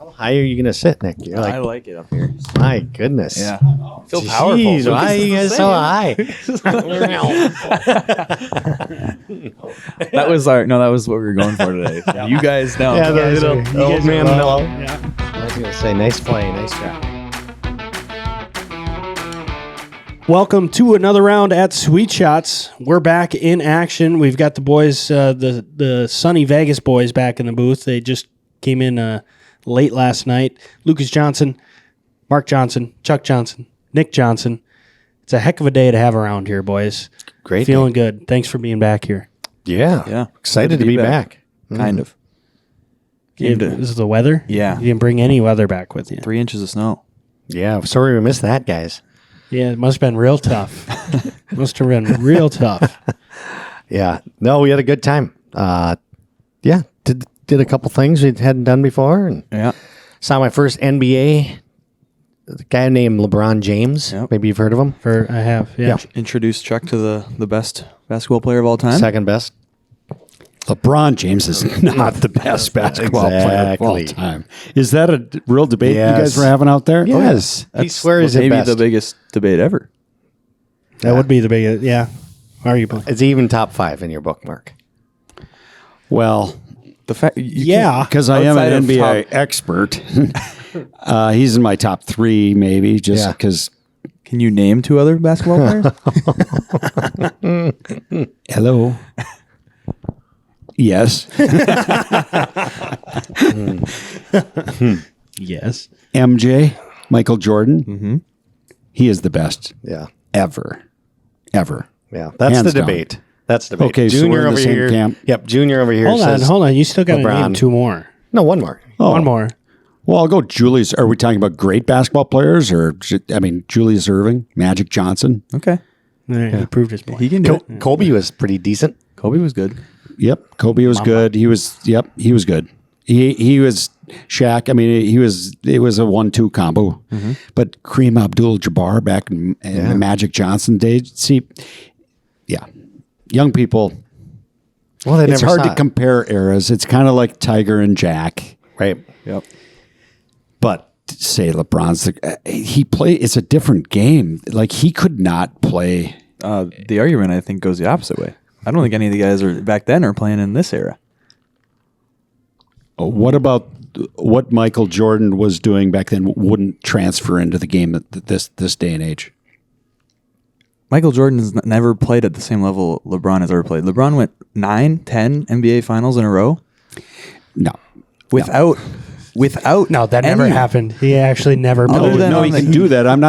How high are you going to sit, Nick? You're I like it up here. My goodness. Yeah. I feel powerful. Jeez, why are you guys so high? That was what we were going for today. You guys know. Yeah, the old man. Yeah. I was going to say, nice play, nice job. Welcome to another round at Sweet Shots. We're back in action. We've got the boys, the sunny Vegas boys, back in the booth. They just came in late last night. Lucas Johnson, Mark Johnson, Chuck Johnson, Nick Johnson. It's a heck of a day to have around here, boys. Great. Feeling good. Thanks for being back here. Yeah. Excited to be back. Kind of. This is the weather? Yeah. You didn't bring any weather back with you. 3 inches of snow. Yeah. Sorry we missed that, guys. Yeah, it must have been real tough. Must have been real tough. Yeah. No, we had a good time. Did a couple things we hadn't done before, and saw my first NBA. A guy named LeBron James. Yep. Maybe you've heard of him. I have, yeah. Introduced Chuck to the best basketball player of all time. Second best. LeBron James is not the best basketball player of all time. Is that a real debate you guys were having out there? Yes. He swears maybe best. the biggest debate ever. That would be the biggest, arguably. It's even top 5 in your book, Mark. Well, The fact, because I am an NBA expert. He's in my top 3, maybe, just because. Can you name 2 other basketball players? Hello. Yes. Yes. MJ, Michael Jordan. Mm-hmm. He is the best. Yeah. Ever. Yeah. That's Hands the down. debate. That's the debate. Okay, so Junior we're in the over same here. camp. Yep. Junior over here. Hold on. You still got to LeBron. name 2 more. No, one more. One more. Well, I'll go Julius. Are we talking about great basketball players Julius Irving, Magic Johnson? Okay. He proved his point. He can do it. Kobe was pretty decent. Kobe was good. Yep. Kobe was good. He was good. He was Shaq. I mean, it was a 1-2 combo. Mm-hmm. But Kareem Abdul-Jabbar back in the Magic Johnson days. Young people. Well, It's hard to compare eras. It's kind of like Tiger and Jack. Right. Yep. But say LeBron's it's a different game. Like he could not play. The argument I think goes the opposite way. I don't think any of the guys back then are playing in this era. What about what Michael Jordan was doing back then wouldn't transfer into the game at this day and age? Michael Jordan's never played at the same level LeBron has ever played. LeBron went 9, 10 NBA finals in a row. No. Without No, that never happened. He actually never played. No, he can do that. I'm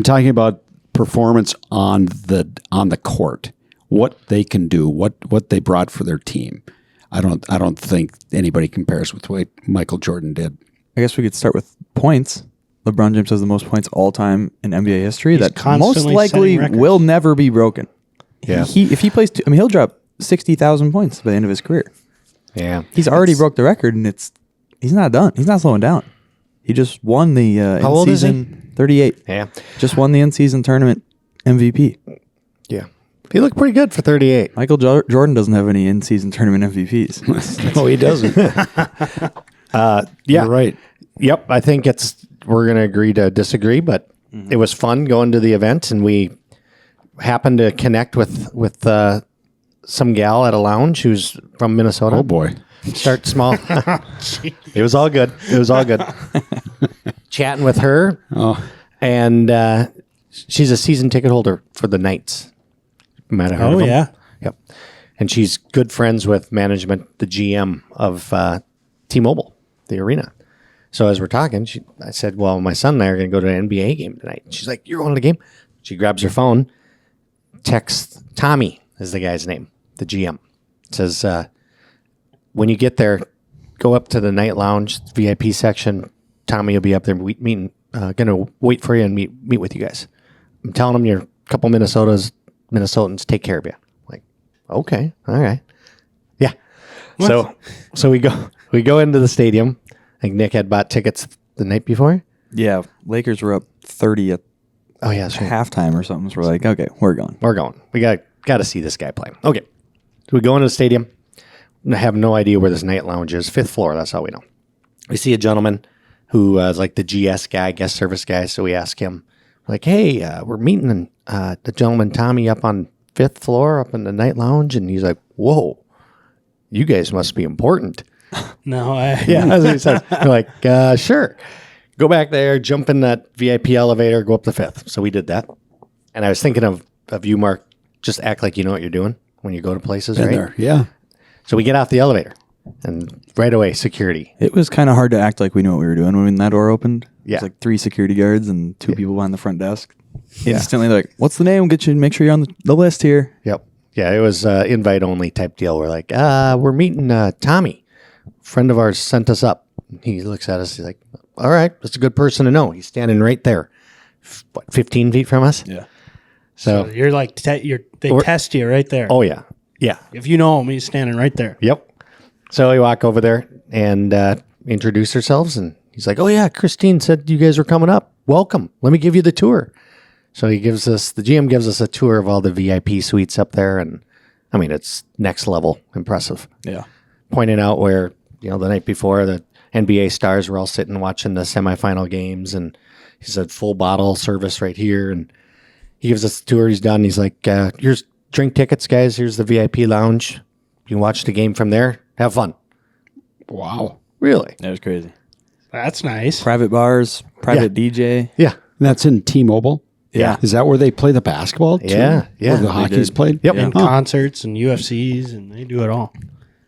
talking about performance on the court. What they can do, what they brought for their team. I don't think anybody compares with what Michael Jordan did. I guess we could start with points. LeBron James has the most points all time in NBA history. He's that most constantly likely setting records. will never be broken. Yeah. If he plays, he'll drop 60,000 points by the end of his career. Yeah. He's already broke the record, and he's not done. He's not slowing down. He just won the How old is he? 38. Yeah. Just won the in-season tournament MVP. Yeah. He looked pretty good for 38. Michael Jordan doesn't have any in-season tournament MVPs. No, he doesn't. Yeah. You're right. Yep. I think we're going to agree to disagree, but it was fun going to the event, and we happened to connect with some gal at a lounge who's from Minnesota. Oh boy. Start small. It was all good. Chatting with her. Oh. And she's a season ticket holder for the Knights. Might have heard of them. yeah. Yep. And she's good friends with management, the GM of T-Mobile, the arena. So as we're talking, I said, well, my son and I are going to go to an NBA game tonight. She's like, you're going to the game? She grabs her phone, texts Tommy is the guy's name, the GM. Says, when you get there, go up to the night lounge, VIP section. Tommy will be up there going to wait for you and meet with you guys. I'm telling him you're a couple Minnesotans take care of you. Like, okay, all right. Yeah. What? So we go into the stadium. I think Nick had bought tickets the night before. Yeah, Lakers were up 30 at that's right. halftime or something. So we're like, okay, we're going. We got to see this guy play. Okay. So we go into the stadium. I have no idea where this night lounge is. 5th floor, that's all we know. we see a gentleman who is like the GS guy, guest service guy. So we ask him, like, hey, we're meeting the gentleman Tommy up on 5th floor up in the night lounge. And he's like, whoa, you guys must be important. No, Yeah, that's what he says. We're like, sure. Go back there, jump in that VIP elevator, go up the 5th. So we did that. And I was thinking of you, Mark, just act like you know what you're doing when you go to places, Been right? there. Yeah. So we get off the elevator and right away, security. It was kind of hard to act like we knew what we were doing when that door opened. Yeah. It was like 3 security guards and 2 people behind the front desk. Instantly, they're like, what's the name? We'll get you, make sure you're on the list here. Yep. Yeah, it was invite only type deal. We're like, we're meeting Tommy. Friend of ours sent us up. He looks at us. He's like, all right, that's a good person to know. He's standing right there, 15 feet from us. Yeah. So, you're like they test you right there. oh yeah, yeah, If you know him, he's standing right there. yep. So we walk over there and introduce ourselves, and he's like, oh yeah, Christine said you guys were coming up. Welcome. Let me give you the tour. So the GM gives us a tour of all the VIP suites up there, and I mean it's next level impressive. Yeah. Pointing out where the night before the NBA stars were all sitting watching the semifinal games, and he said full bottle service right here, and he gives us the tour. He's done. He's like, here's drink tickets, guys. Here's the VIP lounge. You can watch the game from there. Have fun. Wow. Really? That was crazy. That's nice. Private bars, private DJ. Yeah. And that's in T-Mobile? Yeah. Is that where they play the basketball too? Yeah, yeah. Where the They hockey's did. played? Yep. And Huh. concerts and UFCs, and they do it all.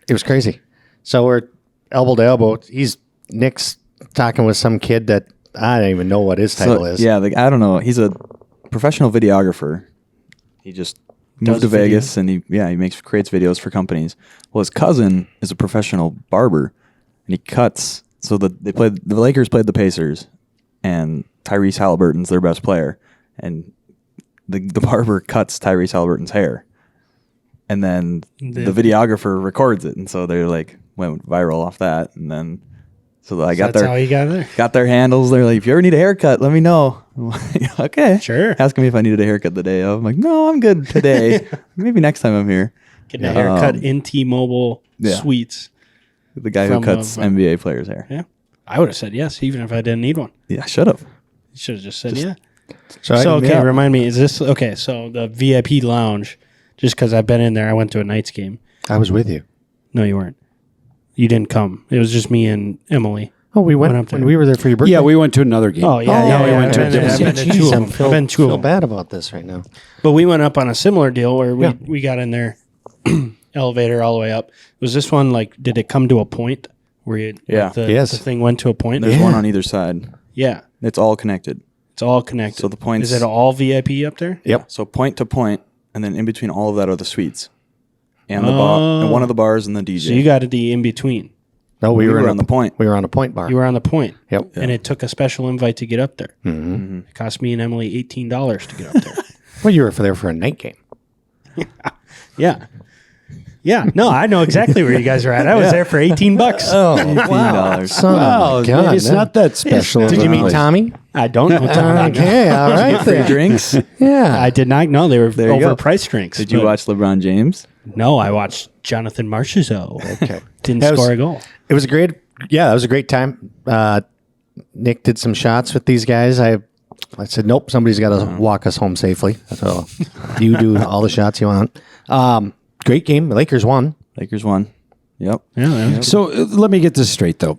It was crazy. So we're elbow to elbow. Nick's talking with some kid that I don't even know what his title is. Yeah, I don't know. He's a professional videographer. He just moved to Vegas and he creates videos for companies. Well, his cousin is a professional barber and he cuts. So the Lakers played the Pacers and Tyrese Halliburton's their best player, and the barber cuts Tyrese Halliburton's hair, and then the videographer records it, and so they're like went viral off that, and then so I got That's how you got there. got their handles. They're like, if you ever need a haircut, let me know. I'm like, okay, Sure. Asking me if I needed a haircut the day of. I'm like, no, I'm good today. Maybe next time I'm here. Getting a haircut in T-Mobile yeah. suites. The guy From, who cuts NBA players' hair. Yeah. I would have said yes, even if I didn't need one. Yeah, should have. You should have just said yeah. So, Okay, yeah. remind me, is this okay? So the VIP lounge, just because I've been in there, I went to a Knights game. I was with you. No, you weren't. You didn't come. It was just me and Emily. Oh, we Went went up there. when we were there for your birthday. Yeah, we went to another game. Oh, yeah. we went to a I've different been game. to two of I them. I've been two of feel them. bad about this right now. But we went up on a similar deal where Yeah. we got in there, elevator all the way up. Was this one like, did it come to a point where you, Yeah. like, the, Yes. the thing went to a point? There's Yeah. one on either side. Yeah. It's all connected. It's all connected. So the points- Is it all VIP up there? Yep. So point to point, and then in between all of that are the suites, and the bar, and one of the bars, and the DJ. So you got the in between. No, we were in on the point. We were on a point bar. You were on the point. Yep. And it took a special invite to get up there. Mm-hmm. It cost me and Emily $18 to get up there. Well, you were there for a night game. Yeah. Yeah. No, I know exactly where you guys are at. I was there for $18. Oh, $18. Son Wow, of a gun. it's not that special. Did you meet Really. Tommy? I don't know. Okay, all right. Free then. drinks. Yeah. I did not know they were There you go. overpriced drinks. Did you but- watch LeBron James? No, I watched Jonathan Marchessault. Okay. Didn't That was- score a goal. It was a great, that was a great time. Nick did some shots with these guys. I said, nope, somebody's got to walk us home safely. So you do all the shots you want. Great game. The Lakers won. Lakers won. Yep. Yeah. So let me get this straight, though.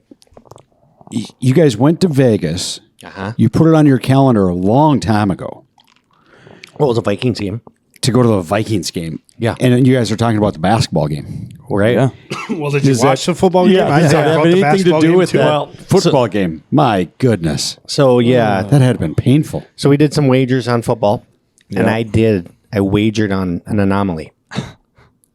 You guys went to Vegas. Uh-huh. You put it on your calendar a long time ago What was a Vikings game? to go to the Vikings game. Yeah. And then you guys are talking about the basketball game. Right? Yeah. Well, did you watch the football game? I Does thought that have about the anything basketball to do game with too. that Well, football game? My goodness. So, yeah. That had been painful. So we did some wagers on football. And Yeah. I wagered on an anomaly.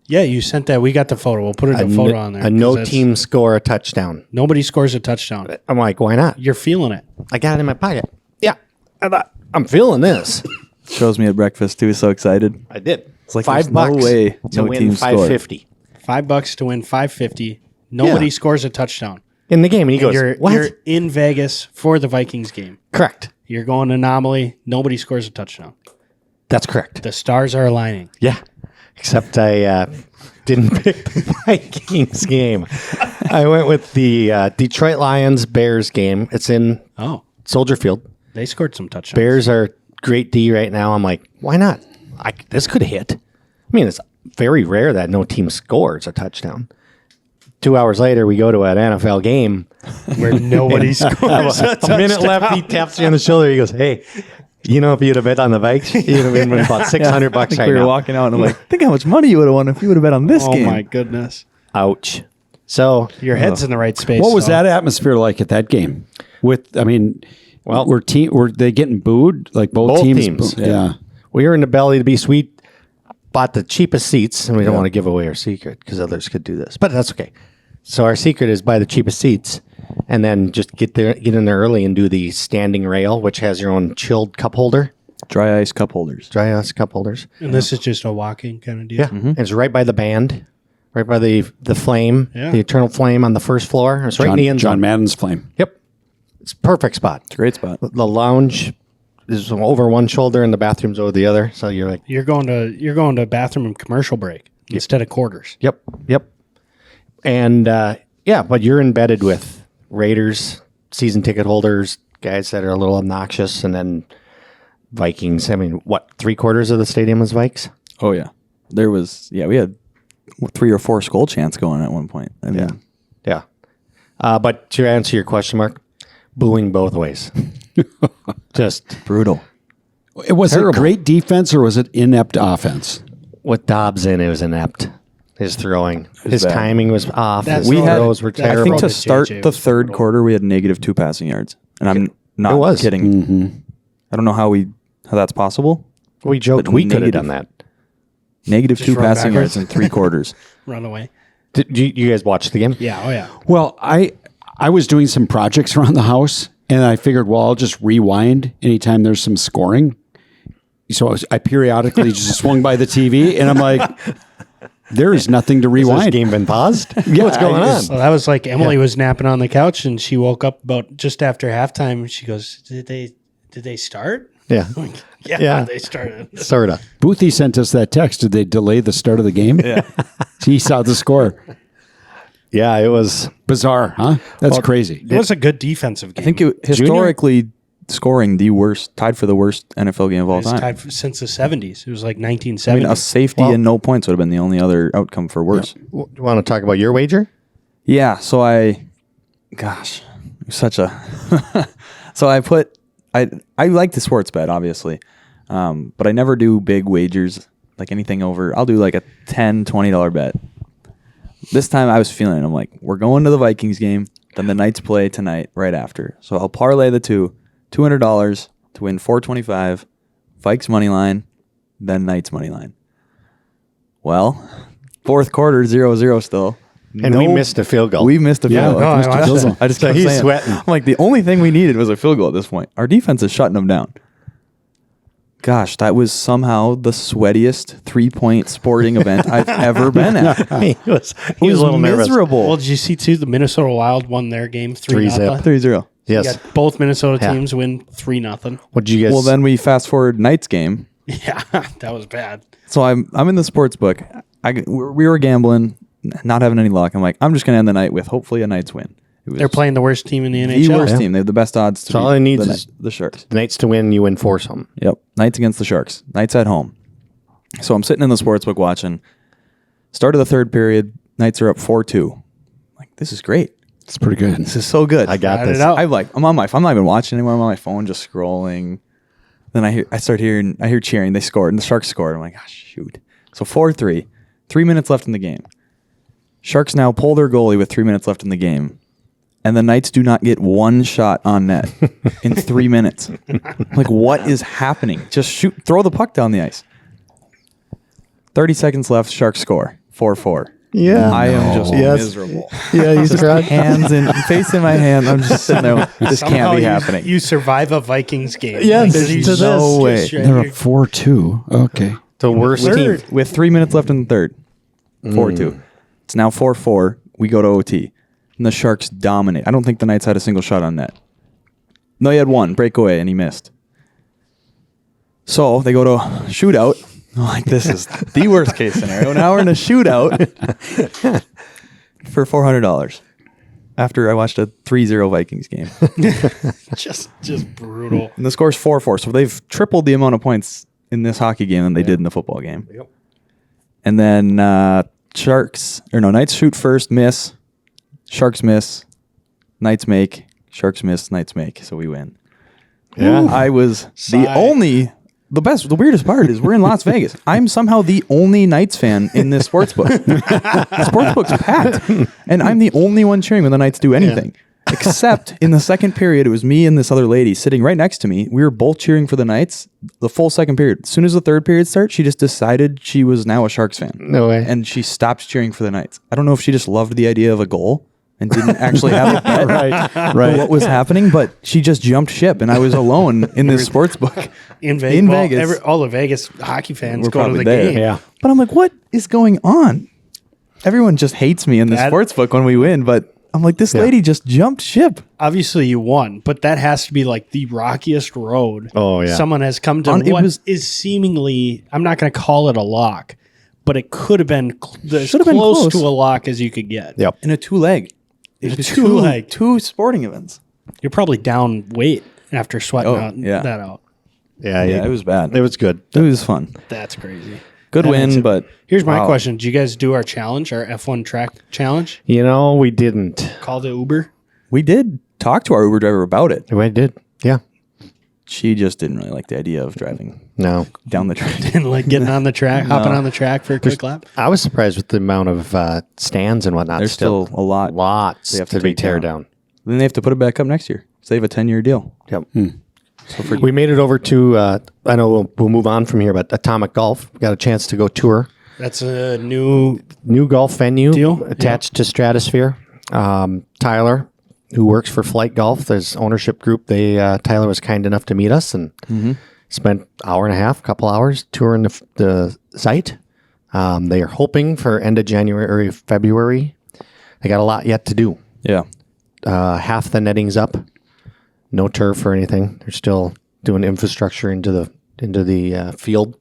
Yeah, you sent that. We got the photo. We'll put a photo on there. A no 'cause that's- team score a touchdown. Nobody scores a touchdown. I'm like, why not? You're feeling it. I got it in my pocket. Yeah. I thought, I'm feeling this. Shows me at breakfast too. So excited. I did. It's like $5 there's no way to no win team scored. $5.50 $5 to win $550. Nobody Yeah. scores a touchdown. in the game. And he And goes, what? you're in Vegas for the Vikings game. Correct. You're going anomaly. Nobody scores a touchdown. That's correct. The stars are aligning. Yeah. Except I didn't pick the Vikings game. I went with the Detroit Lions Bears game. It's in Soldier Field. They scored some touchdowns. Bears are great D right now. I'm like, why not? This could hit. I mean, it's very rare that no team scores a touchdown. 2 hours later, we go to an NFL game where nobody scores. A minute left, he taps you on the shoulder. He goes, hey, if you'd have bet on the Vikes, you'd have been about $600 right we were now. walking out, and I'm like, think how much money you would have won if you would have bet on this game. Oh, my goodness. Ouch. So your head's in the right space. What was that atmosphere like at that game? Were they getting booed? Like both teams? Yeah. We were in the belly to be sweet. Bought the cheapest seats, and we don't want to give away our secret because others could do this, but that's okay. So our secret is buy the cheapest seats, and then just get in there early and do the standing rail, which has your own chilled cup holder, Dry ice cup holders. And this is just a walking kind of deal. Yeah, and it's right by the band, right by the flame, the eternal flame on the first floor. It's right in the end zone. John Madden's flame. Yep, it's a perfect spot. It's a great spot. The lounge is over one shoulder and the bathroom's over the other. So you're like, you're going to bathroom and commercial break instead of quarters. Yep. And but you're embedded with Raiders, season ticket holders, guys that are a little obnoxious, and then Vikings. I mean, what, 3/4 of the stadium was Vikes? Oh yeah, there was. Yeah, we had 3 or 4 skull chants going at one point. I mean, yeah. But to answer your question, Mark, booing both ways. Just brutal. Was it great defense or was it inept offense? With Dobbs in, it was inept. His throwing, his bad. timing was off. His We had, throws were terrible. I think to JJ start the was third brutal. quarter, we had -2 passing yards, and I'm not kidding. Mm-hmm. I don't know how that's possible. We joked But we could have negative. done that. -2 run passing backwards. yards in 3 quarters. Run away. Did you guys watch the game? Yeah. Oh, yeah. Well, I was doing some projects around the house, and I figured, well, I'll just rewind anytime there's some scoring. So I periodically just swung by the TV, and I'm like, there is nothing to Has this rewind. game been paused? Yeah, What's going on? Well, that was like Emily was napping on the couch, and she woke up about just after halftime. And she goes, "Did they start?" Yeah, Like, Yeah. they started. sort of. Boothie sent us that text. Did they delay the start of the game? Yeah. He saw the score. Yeah, it was. Bizarre, huh? That's crazy. It was a good defensive game. I think historically scoring the worst, tied for the worst NFL game of all It's time. tied since the 70s. It was like I 1970. mean, a safety and no points would have been the only other outcome for worse. You want to talk about your wager? Yeah. So it was such a. So I like the sports bet, obviously, but I never do big wagers, like anything over. I'll do like a $10, $20 bet. This time I was feeling it. I'm like, we're going to the Vikings game. Then the Knights play tonight right after. So I'll parlay the two. $200 to win $425. Vikes money line, then Knights money line. Well, fourth quarter 0-0 still. And we missed a field goal. We missed a field goal. no, I watched that. I just So kept he's saying, sweating. I'm like, the only thing we needed was a field goal at this point. Our defense is shutting them down. Gosh, that was somehow the sweatiest 3-point sporting event I've ever been at. he was It was a little nervous. miserable. well, did you see too? The Minnesota Wild won their game 3-0. 3-0. Yes. You got both Minnesota Yeah. teams win 3-0. What did you guys? Well, then we fast forward Knights game. Yeah, that was bad. So I'm in the sports book. We were gambling, not having any luck. I'm like, I'm just going to end the night with hopefully a Knights win. It was They're playing the worst team in the NHL. the worst team. They have the best odds to So beat all it needs the, is- the Sharks. the Knights to win, you win 4 something. Yep. Knights against the Sharks. Knights at home. So I'm sitting in the sportsbook watching. Start of the third period. Knights are up 4-2. Like, this is great. It's pretty good. This is so good. I got Tried this. it out. I'm not even watching anymore. I'm on my phone just scrolling. Then I hear cheering. They scored, and the Sharks scored. I'm like, gosh, shoot. So 4-3. 3 minutes left in the game. Sharks now pull their goalie with 3 minutes left in the game. And the Knights do not get one shot on net in 3 minutes. Like, what is happening? Just throw the puck down the ice. 30 seconds left, Sharks score. 4-4. Yeah. I am just Yes. miserable. Yeah, he's crying. Face in my hand. I'm just sitting there. This Somehow can't be you- happening. You survive a Vikings game. Yes, there's to this. No way. They're up 4-2. Okay. The worst team. With 3 minutes left in the third. 4-2. It's now 4-4. We go to OT. And the Sharks dominate. I don't think the Knights had a single shot on net. No, he had one breakaway, and he missed. So they go to shootout. I'm like, this is the worst case scenario. Now we're in a shootout for $400 after I watched a 3-0 Vikings game. just brutal. And the score's 4-4. So they've tripled the amount of points in this hockey game than they did in the football game. Yep. And then Knights shoot first, miss. Sharks miss. Knights make. Sharks miss. Knights make. So we win. Yeah. I was the weirdest part is we're in Las Vegas. I'm somehow the only Knights fan in this sportsbook. The sportsbook's packed. And I'm the only one cheering when the Knights do anything. Yeah. Except in the second period, it was me and this other lady sitting right next to me. We were both cheering for the Knights the full second period. As soon as the third period started, she just decided she was now a Sharks fan. No way. And she stopped cheering for the Knights. I don't know if she just loved the idea of a goal and didn't actually have a bet Right. what was happening, but she just jumped ship, and I was alone in this sports book In Vegas. All the Vegas hockey fans We're go to probably the there. game. Yeah. But I'm like, what is going on? Everyone just hates me in the sports book when we win, but I'm like, this lady just jumped ship. Obviously, you won, but that has to be like the rockiest road. Oh, yeah. Someone has come to is seemingly, I'm not going to call it a lock, but it could have been as close to a lock as you could get. Yep. In a two-leg. It was two-leg. two sporting events. You're probably down weight after sweating that out. Yeah. Yeah, it was bad. It was good. It was fun. That's crazy. Good That makes win, it- but Here's my wow. question. Did you guys do our challenge, our F1 track challenge? You know, we didn't. Call the Uber? We did talk to our Uber driver about it. We did. Yeah. She just didn't really like the idea of driving No. down the track. And like getting on the track, hopping on the track for a quick lap? I was surprised with the amount of stands and whatnot. There's still a lot. Lots They have to to be take tear down. down. Then they have to put it back up next year. So they have a 10-year deal. Yep. So we made it over to, I know we'll move on from here, but Atomic Golf. We got a chance to go tour. That's a new New golf venue Deal? attached to Stratosphere. Tyler, who works for Flight Golf, there's ownership group. Tyler was kind enough to meet us and spent hour and a half, couple hours touring the site. They are hoping for end of January, February. They got a lot yet to do. Yeah. Half the netting's up. No turf or anything. They're still doing infrastructure into the field.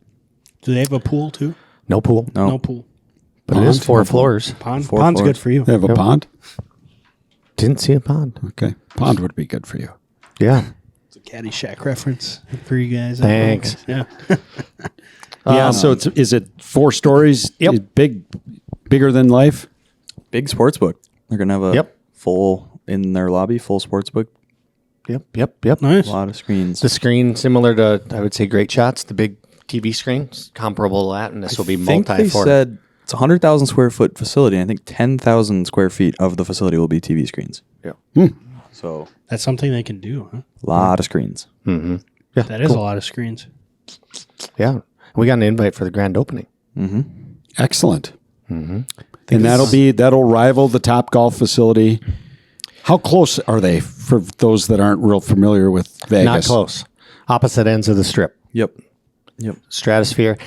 Do they have a pool too? No pool. No pool. But it is 4 floors. Pond? Four Pond's floors. good for you. They have a pond? Didn't see a pond. Okay. Pond would be good for you. Yeah. It's a Caddyshack reference for you guys. Thanks. Yeah. Yeah. So is it 4 stories? Yep. Bigger than life? Big sports book. They're going to have a full, in their lobby, full sports book. Yep. Nice. A lot of screens. The screen similar to, I would say, Great Shots, the big TV screen, comparable to that, and this will be I think they multi-for. said it's a 100,000 square foot facility. And I think 10,000 square feet of the facility will be TV screens. Yeah. So That's something they can do, huh? a lot of screens. Yeah. That is a lot of screens. Yeah. We got an invite for the grand opening. Excellent. And that'll rival the Top Golf facility. How close are they for those that aren't real familiar with Vegas? Not close. Opposite ends of the strip. Yep. Stratosphere.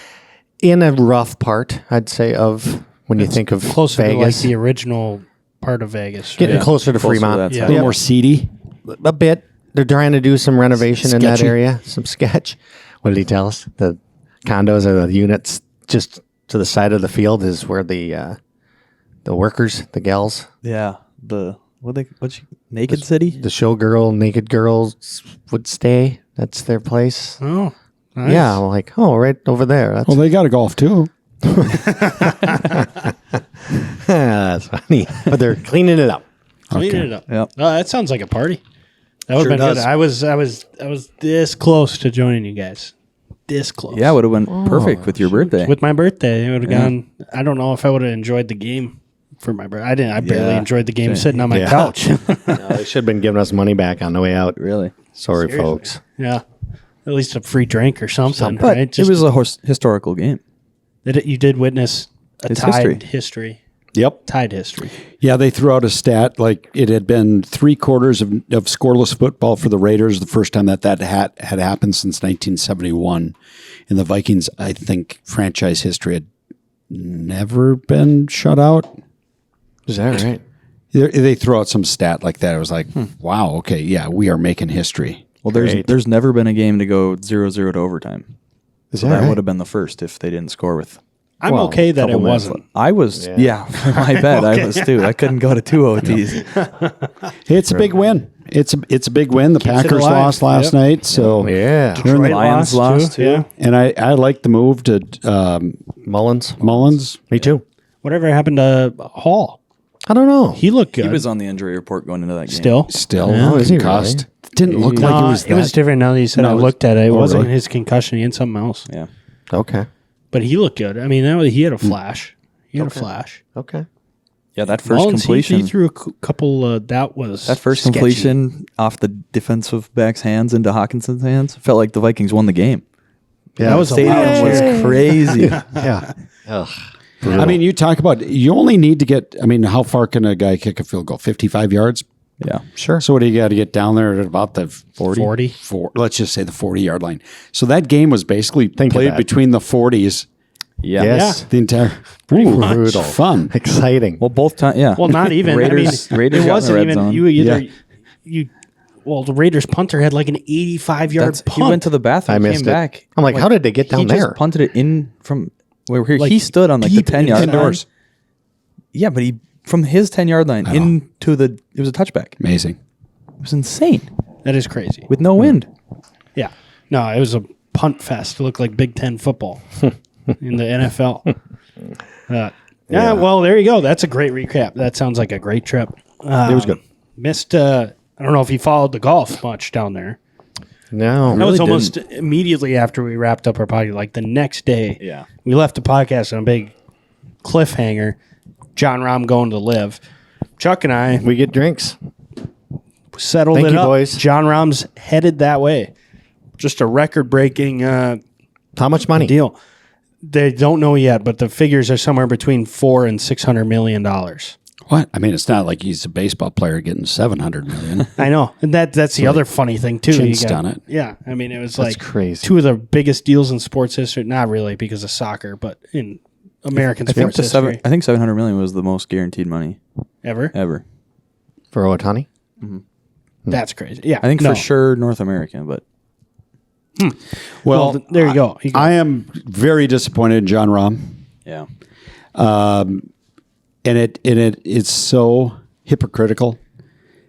In a rough part, I'd say, of when you think of Closer Vegas. to like the original part of Vegas. Getting right? closer to Closer to Fremont. that Yeah. A little more seedy. A bit. They're trying to do some renovation in that Sketchy. area. Some sketch. What did he tell us? The condos or the units just to the side of the field is where the workers, the gals, Yeah. Naked City? the showgirl, naked girls would stay. That's their place. Oh, nice. Yeah, I'm like, right over there. That's, Well, they got a golf too. that's funny. But they're cleaning it up. Cleaning it up. Yep. Oh, that sounds like a party. That would Sure have been does. good. I was this close to joining you guys. This close. Yeah, would have been perfect with your birthday. With my birthday, it would have gone. I don't know if I would have enjoyed the game for my birthday. I didn't. I barely Yeah. enjoyed the game Same. sitting on my Yeah. couch. They should have been giving us money back on the way out. Really? Sorry, Seriously. folks. Yeah, at least a free drink or something. But right? it was a historical game. You did witness a It's tied history. history. Yep. Tied history. Yeah, they threw out a stat like it had been 3/4 of scoreless football for the Raiders. The first time that had happened since 1971. In the Vikings, I think franchise history had never been shut out. Is that right? They throw out some stat like that. It was like, wow, okay, yeah, we are making history. Well, Great. there's never been a game to go 0-0 to overtime. Is So that that right? would have been the first if they didn't score with. I'm Well, okay that it couple minutes wasn't. left. I was, yeah, my bad. I was too. I couldn't go to 2 OTs. It's a big win. It's a big win. The Keeps it Packers alive. lost last night, so Yeah. they're in the- Detroit Lions lost too. Yeah. and I like the move to Mullins. Me too. Whatever happened to Hall? I don't know. He looked good. He was on the injury report going into that game. still. Still is he concussed. Didn't look No, like it was. it was different now that you said. No, I it was- looked at it. It oh, wasn't really? his concussion. He had something else. Yeah. Okay. But he looked good. I mean, he had a flash. He had a flash. Okay. Yeah, that first Mullins, completion. He threw a couple. That was That first sketchy. completion off the defensive back's hands into Hawkinson's hands felt like the Vikings won the game. That was a Stadium loud was cheer. crazy. Yeah. Ugh. I mean, you talk about you only need to get. I mean, how far can a guy kick a field goal? 55 yards. Yeah. Sure. So what do you got to get down there at about the 40? Let's just say the 40-yard line. So that game was basically Think of played that. between the 40s. Yeah. Yes. The entire brutal. fun. Exciting. Well, both times. Yeah. Well, not even. Raiders. I mean, Raiders it got in the wasn't red even. zone. You either Yeah. Well, the Raiders punter had like an 85-yard That's, punt. he went to the bathroom. I came missed it. back. I'm like, how did they get down he there? just punted it in from where Like, he stood on like the deep 10-yard line. indoors. Yeah, but he from his 10-yard line into the it was a touchback. Amazing. It was insane That is crazy. with no wind. Yeah. No, it was a punt fest. It looked like Big Ten football in the NFL. Yeah, well, there you go. That's a great recap. That sounds like a great trip. It was good. Missed, I don't know if he followed the golf much down there. No. That was really almost immediately after we wrapped up our podcast. Like the next day, Yeah. we left the podcast on a big cliffhanger. Jon Rahm going to live. Chuck and I We get drinks. settled Thank it you, up. boys. Jon Rahm's headed that way. Just a record-breaking How much money? deal. They don't know yet, but the figures are somewhere between $400 and $600 million. What? I mean, it's not like he's a baseball player getting $700 million. I know, and that's the other funny thing too. Chin's You got- done it. Yeah, I mean, it was That's like crazy. two of the biggest deals in sports history. Not really because of soccer, but in American I think sports history. I think 700 million was the most guaranteed money Ever. ever. For Otani? That's crazy. Yeah, I think no. for sure North America, but Well, there you go. I am very disappointed in Jon Rahm. yeah. And it's so hypocritical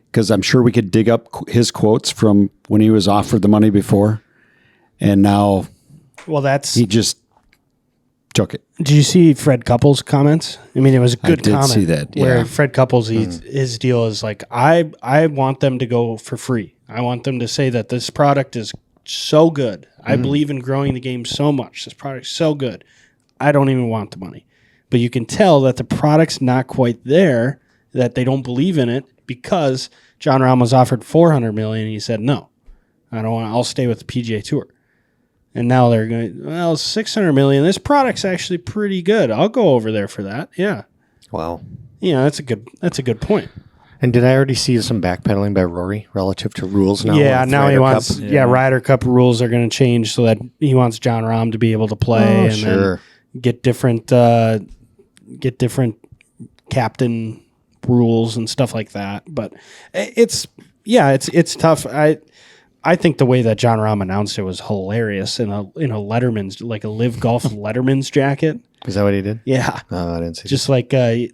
because I'm sure we could dig up his quotes from when he was offered the money before, and now Well, that's. he just took it. Did you see Fred Couples' comments? I mean, it was a good did comment. see that, Where yeah. Fred Couples, his deal is like, I want them to go for free. I want them to say that this product is so good. I believe in growing the game so much. This product's so good. I don't even want the money. But you can tell that the product's not quite there, that they don't believe in it because Jon Rahm was offered $400 million and he said, no, I don't want. I'll stay with the PGA Tour. And now they're going, well, $600 million. This product's actually pretty good. I'll go over there for that. Yeah. Wow. Yeah, that's a good point. And did I already see some backpedaling by Rory relative to rules now? Yeah, with now he Ryder wants Cup? Ryder Cup rules are going to change so that he wants Jon Rahm to be able to play and sure. then get different captain rules and stuff like that. But it's tough. I think the way that Jon Rahm announced it was hilarious in a Letterman's, like a Live Golf Letterman's jacket. Is that what he did? Yeah. Oh, I didn't see Just like who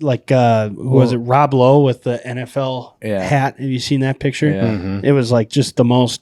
was it? Rob Lowe with the NFL Yeah. hat. Have you seen that picture? Yeah. Mm-hmm. It was like just the most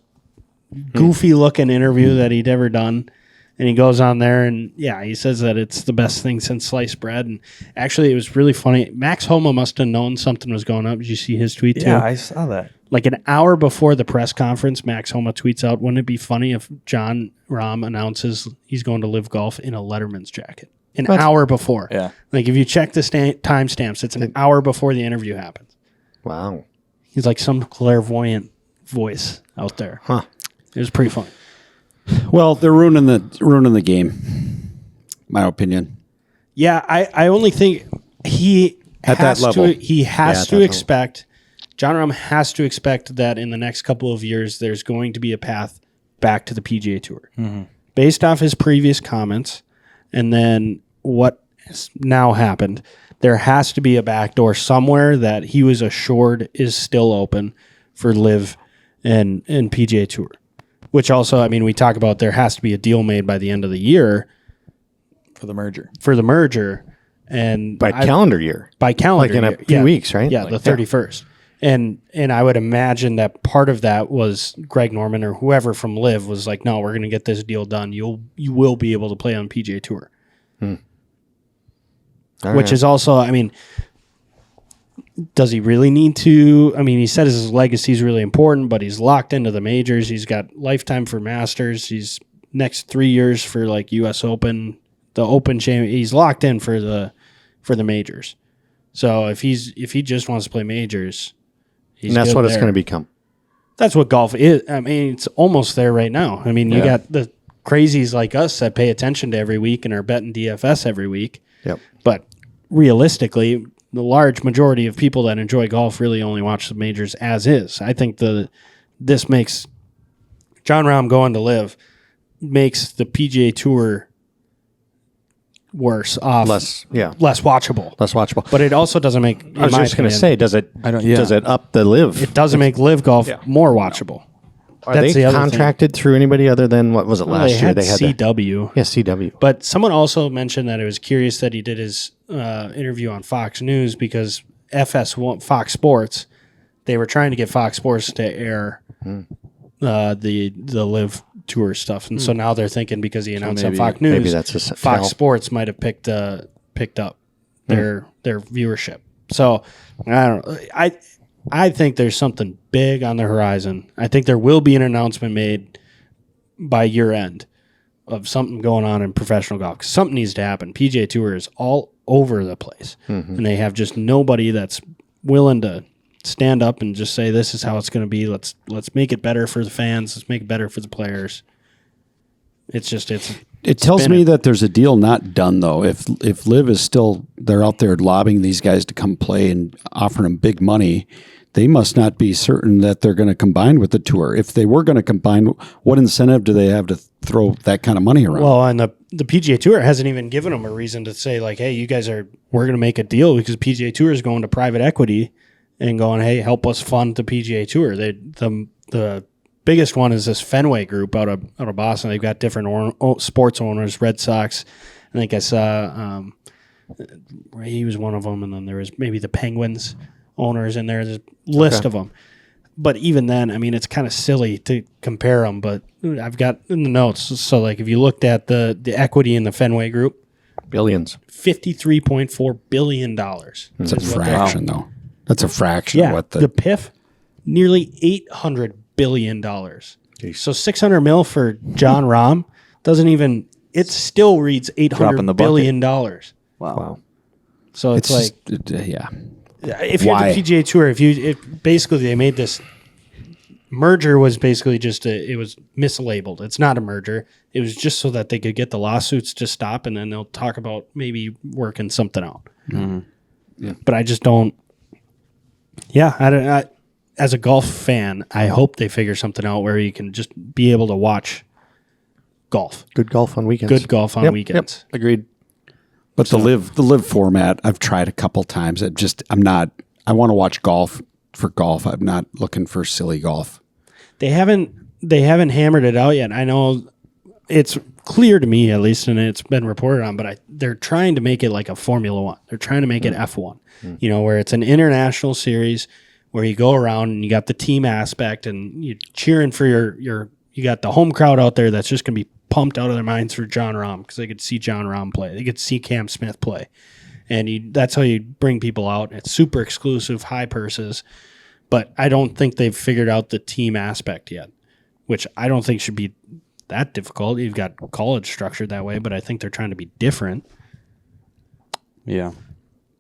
goofy looking interview that he'd ever done. And he goes on there and he says that it's the best thing since sliced bread. And actually, it was really funny. Max Homa must have known something was going up. Did you see his tweet too? Yeah, I saw that. Like an hour before the press conference, Max Homa tweets out, "Wouldn't it be funny if Jon Rahm announces he's going to Live Golf in a Letterman's jacket?" An hour before. Yeah. Like if you check the timestamps, it's an hour before the interview happens. Wow. He's like some clairvoyant voice out there. Huh. It was pretty funny. Well, they're ruining the game. My opinion. Yeah, I only think he At that has level. to he has at to that expect Jon Rahm has to expect that in the next couple of years there's going to be a path back to the PGA Tour. Based off his previous comments and then what has now happened, there has to be a back door somewhere that he was assured is still open for Live and PGA Tour. which also, I mean, we talk about there has to be a deal made by the end of the year For the merger. and By calendar year. by calendar Like in a year. few weeks, right? Yeah, the 31st. And I would imagine that part of that was Greg Norman or whoever from Liv was like, no, we're going to get this deal done. You will be able to play on PGA Tour. Which is also, I mean, does he really need to? I mean, he said his legacy is really important, but he's locked into the majors. He's got lifetime for Masters. He's next 3 years for like U.S. Open, the Open champion. He's locked in for the majors. So if he just wants to play majors, and that's what it's going to become. That's what golf is. I mean, it's almost there right now. I mean, you got the crazies like us that pay attention to every week and are betting DFS every week. Yep. But realistically, the large majority of people that enjoy golf really only watch the majors as is. I think this makes Jon Rahm going to Live makes the PGA Tour worse off, less watchable. But it also doesn't make. I was just going to say, does it up the Live? It doesn't make Live golf more watchable. Are they contracted through anybody other than what was it last year? They had CW. CW. But someone also mentioned that it was curious that he did his interview on Fox News because Fox Sports, they were trying to get Fox Sports to air the Live Tour stuff, and so now they're thinking because he announced on Fox News, maybe that's Fox Sports might have picked up their viewership. So I don't know. I think there's something big on the horizon. I think there will be an announcement made by year end of something going on in professional golf. 'Cause something needs to happen. PGA Tour is all over the place, and they have just nobody that's willing to stand up and just say this is how it's going to be. Let's make it better for the fans. Let's make it better for the players. It tells me that there's a deal not done though. If Liv is still they're out there lobbying these guys to come play and offering them big money, they must not be certain that they're going to combine with the tour. If they were going to combine, what incentive do they have to throw that kind of money around? Well, and the PGA Tour hasn't even given them a reason to say like, hey, we're going to make a deal because PGA Tour is going to private equity and going, hey, help us fund the PGA Tour. The biggest one is this Fenway group out of Boston. They've got different sports owners, Red Sox. I think I saw he was one of them, and then there was maybe the Penguins owners in there. There's a list of them. But even then, I mean, it's kind of silly to compare them, but I've got in the notes. So, like, if you looked at the equity in the Fenway group, billions, $53.4 billion. That's a fraction, though. That's a fraction of what the PIF, nearly $800 billion. Jeez. So $600 million for Jon Rahm doesn't even, it still reads $800 billion. Wow. So it's like, yeah. If you're the PGA Tour, if basically they made this merger was basically just it was mislabeled. It's not a merger. It was just so that they could get the lawsuits to stop, and then they'll talk about maybe working something out. Mm-hmm. Yeah. But I just don't. Yeah, I as a golf fan, I hope they figure something out where you can just be able to watch golf. Good golf on weekends. Good golf on weekends. Yep. Agreed. But the live format, I've tried a couple times. I want to watch golf for golf. I'm not looking for silly golf. They haven't hammered it out yet. I know it's clear to me, at least, and it's been reported on, but they're trying to make it like a Formula One. They're trying to make it F1, where it's an international series where you go around and you got the team aspect and you're cheering for you got the home crowd out there that's just going to be pumped out of their minds for Jon Rahm because they could see Jon Rahm play. They could see Cam Smith play. And that's how you bring people out. It's super exclusive, high purses. But I don't think they've figured out the team aspect yet, which I don't think should be that difficult. You've got college structured that way, but I think they're trying to be different. Yeah.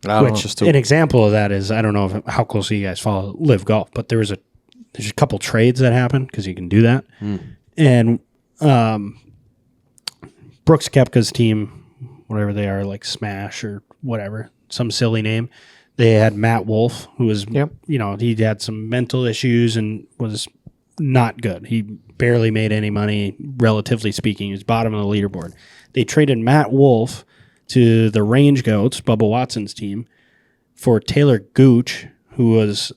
An example of that is, I don't know how closely you guys follow Live Golf, but there's a couple trades that happen because you can do that. And Brooks Koepka's team, whatever they are, like Smash or whatever, some silly name. They had Matt Wolff, who was, he had some mental issues and was not good. He barely made any money, relatively speaking. He was bottom of the leaderboard. They traded Matt Wolff to the Range Goats, Bubba Watson's team, for Taylor Gooch, who was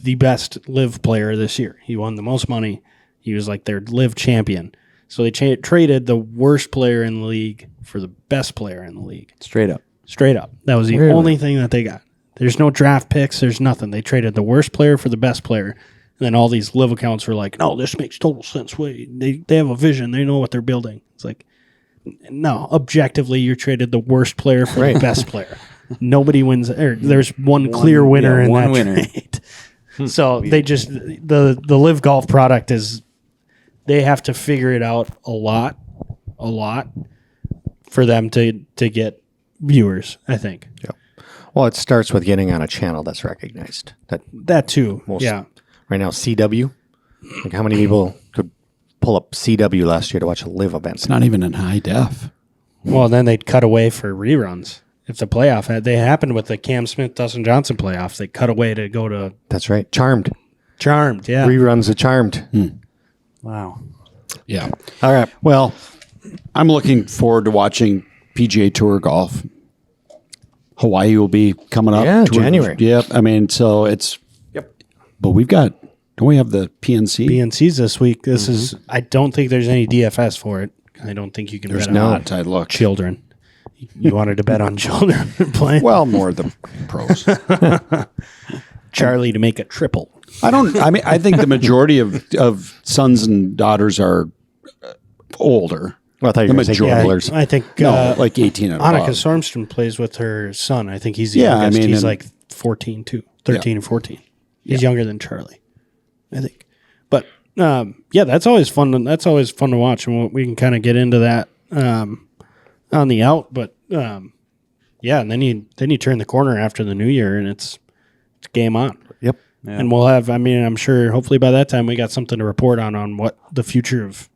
the best live player this year. He won the most money He was like their live champion. So they traded the worst player in the league for the best player in the league. Straight up. Straight up. That was the Really? only thing that they got. There's no draft picks. There's nothing. They traded the worst player for the best player. And then all these live accounts were like, no, this makes total sense. Wait, they have a vision. They know what they're building. It's like, no, objectively, you traded the worst player for the best player. Nobody wins. There's one clear winner in that trade. So they just, the live golf product is, they have to figure it out a lot for them to get viewers, I think. Yeah. Well, it starts with getting on a channel that's recognized. That too. Most, yeah. Right now, CW. Like how many people could pull up CW last year to watch a live event? It's not even in high def. Well, then they'd cut away for reruns. If the playoff they happened with the Cam Smith Dustin Johnson playoff, they cut away to go to That's right. Charmed. yeah. Reruns of Charmed. Wow. Yeah. All right. Well, I'm looking forward to watching PGA Tour golf. Hawaii will be coming up. Yeah, January. Yep. I mean, so it's. Yep. But don't we have the PNC? PNC's this week. This is, I don't think there's any DFS for it. I don't think you can There's bet not. on I looked. children. You wanted to bet on children playing? Well, more the pros. Charlie to make a triple. I think the majority of sons and daughters are older. Well, I thought you The were going to say majority. gamblers. I think No, like 18 and Annika above. Sormstrom plays with her son. I think he's the Yeah, I youngest. mean, He's and- like 14 too. 13 or 14. He's younger than Charlie, I think. But yeah, that's always fun. That's always fun to watch, and we can kind of get into that on the out. But yeah, and then you turn the corner after the new year, and it's game on. Yep. Yeah. And we'll have. I mean, I'm sure. Hopefully by that time we got something to report on what the future of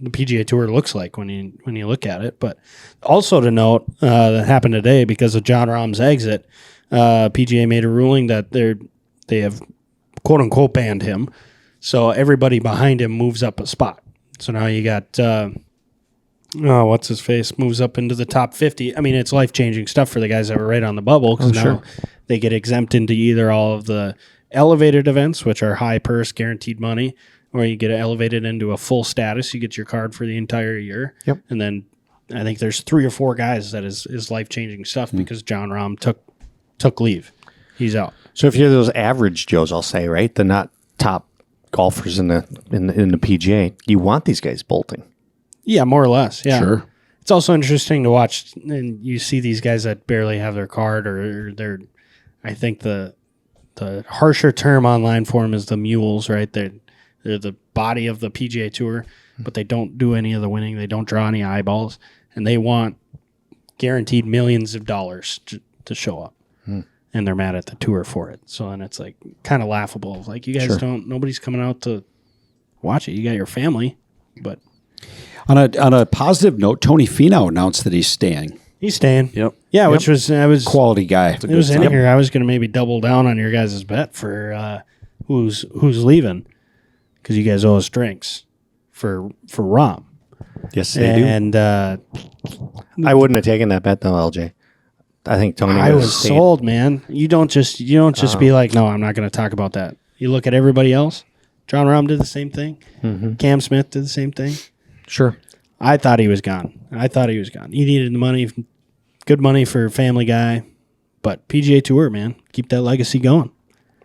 the PGA Tour looks like when you look at it. But also to note that happened today because of Jon Rahm's exit. PGA made a ruling that they have quote unquote banned him, so everybody behind him moves up a spot. So now you got what's his face moves up into the top 50. I mean, it's life changing stuff for the guys that were right on the bubble because now they get exempt into either all of the elevated events, which are high purse guaranteed money, or you get elevated into a full status. You get your card for the entire year. Yep. And then I think there's 3 or 4 guys that is life changing stuff because Jon Rahm took leave. He's out. So if you're those average Joes, I'll say, right, the not top golfers in the PGA, you want these guys bolting. Yeah, more or less. Yeah. Sure. It's also interesting to watch, and you see these guys that barely have their card, or they're. I think the harsher term online for them is the mules, right? They're the body of the PGA Tour, but they don't do any of the winning. They don't draw any eyeballs, and they want guaranteed millions of dollars to show up. And they're mad at the tour for it. So then it's like kind of laughable. Like you guys nobody's coming out to watch it. You got your family, but On a positive note, Tony Finau announced that he's staying. he's staying. Yep. Yeah, which was Quality guy. it was in here. I was going to maybe double down on your guys' bet for who's leaving because you guys owe us drinks for Rahm. Yes, they do. And I wouldn't have taken that bet though, LJ. I think Tony. I would have was stayed. sold, man. You don't just be like, no, I'm not going to talk about that. You look at everybody else. Jon Rahm did the same thing. Cam Smith did the same thing. Sure. I thought he was gone. He needed the money, good money for family guy. But PGA Tour, man, keep that legacy going.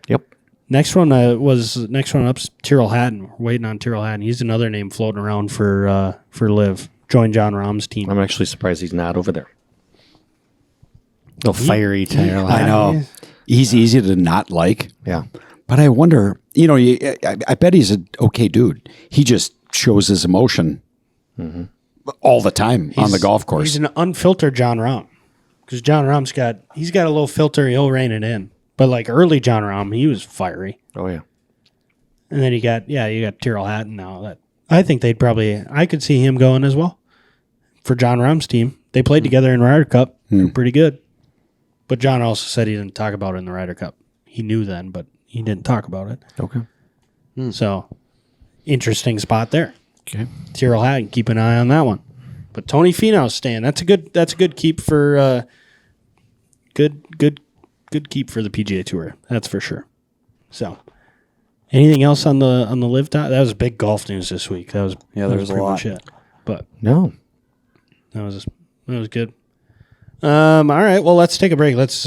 Yep. Next one up's Tyrrell Hatton. We're waiting on Tyrrell Hatton. He's another name floating around for Liv. Join Jon Rahm's team. I'm actually surprised he's not over there. No fiery Tyrrell. I know. He's easy to not like. Yeah. But I wonder, I bet he's an okay dude. He just shows his emotion all the time on the golf course. He's an unfiltered Jon Rahm. Because Jon Rahm's got a little filter, he'll rein it in. But like early Jon Rahm, he was fiery. Oh yeah. And then you got Tyrrell Hatton now. That I think I could see him going as well for Jon Rahm's team. They played together in Ryder Cup. They're pretty good. But John also said he didn't talk about it in the Ryder Cup. He knew then, but he didn't talk about it. Okay. So, interesting spot there. Okay. Tyrrell Hatton, keep an eye on that one. But Tony Finau's staying. That's a good keep for good keep for the PGA Tour. That's for sure. So, Anything else on the live top? That was big golf news this week. That was Yeah, there was a pretty lot. much it. But No. that was good. All right, well, let's take a break. Let's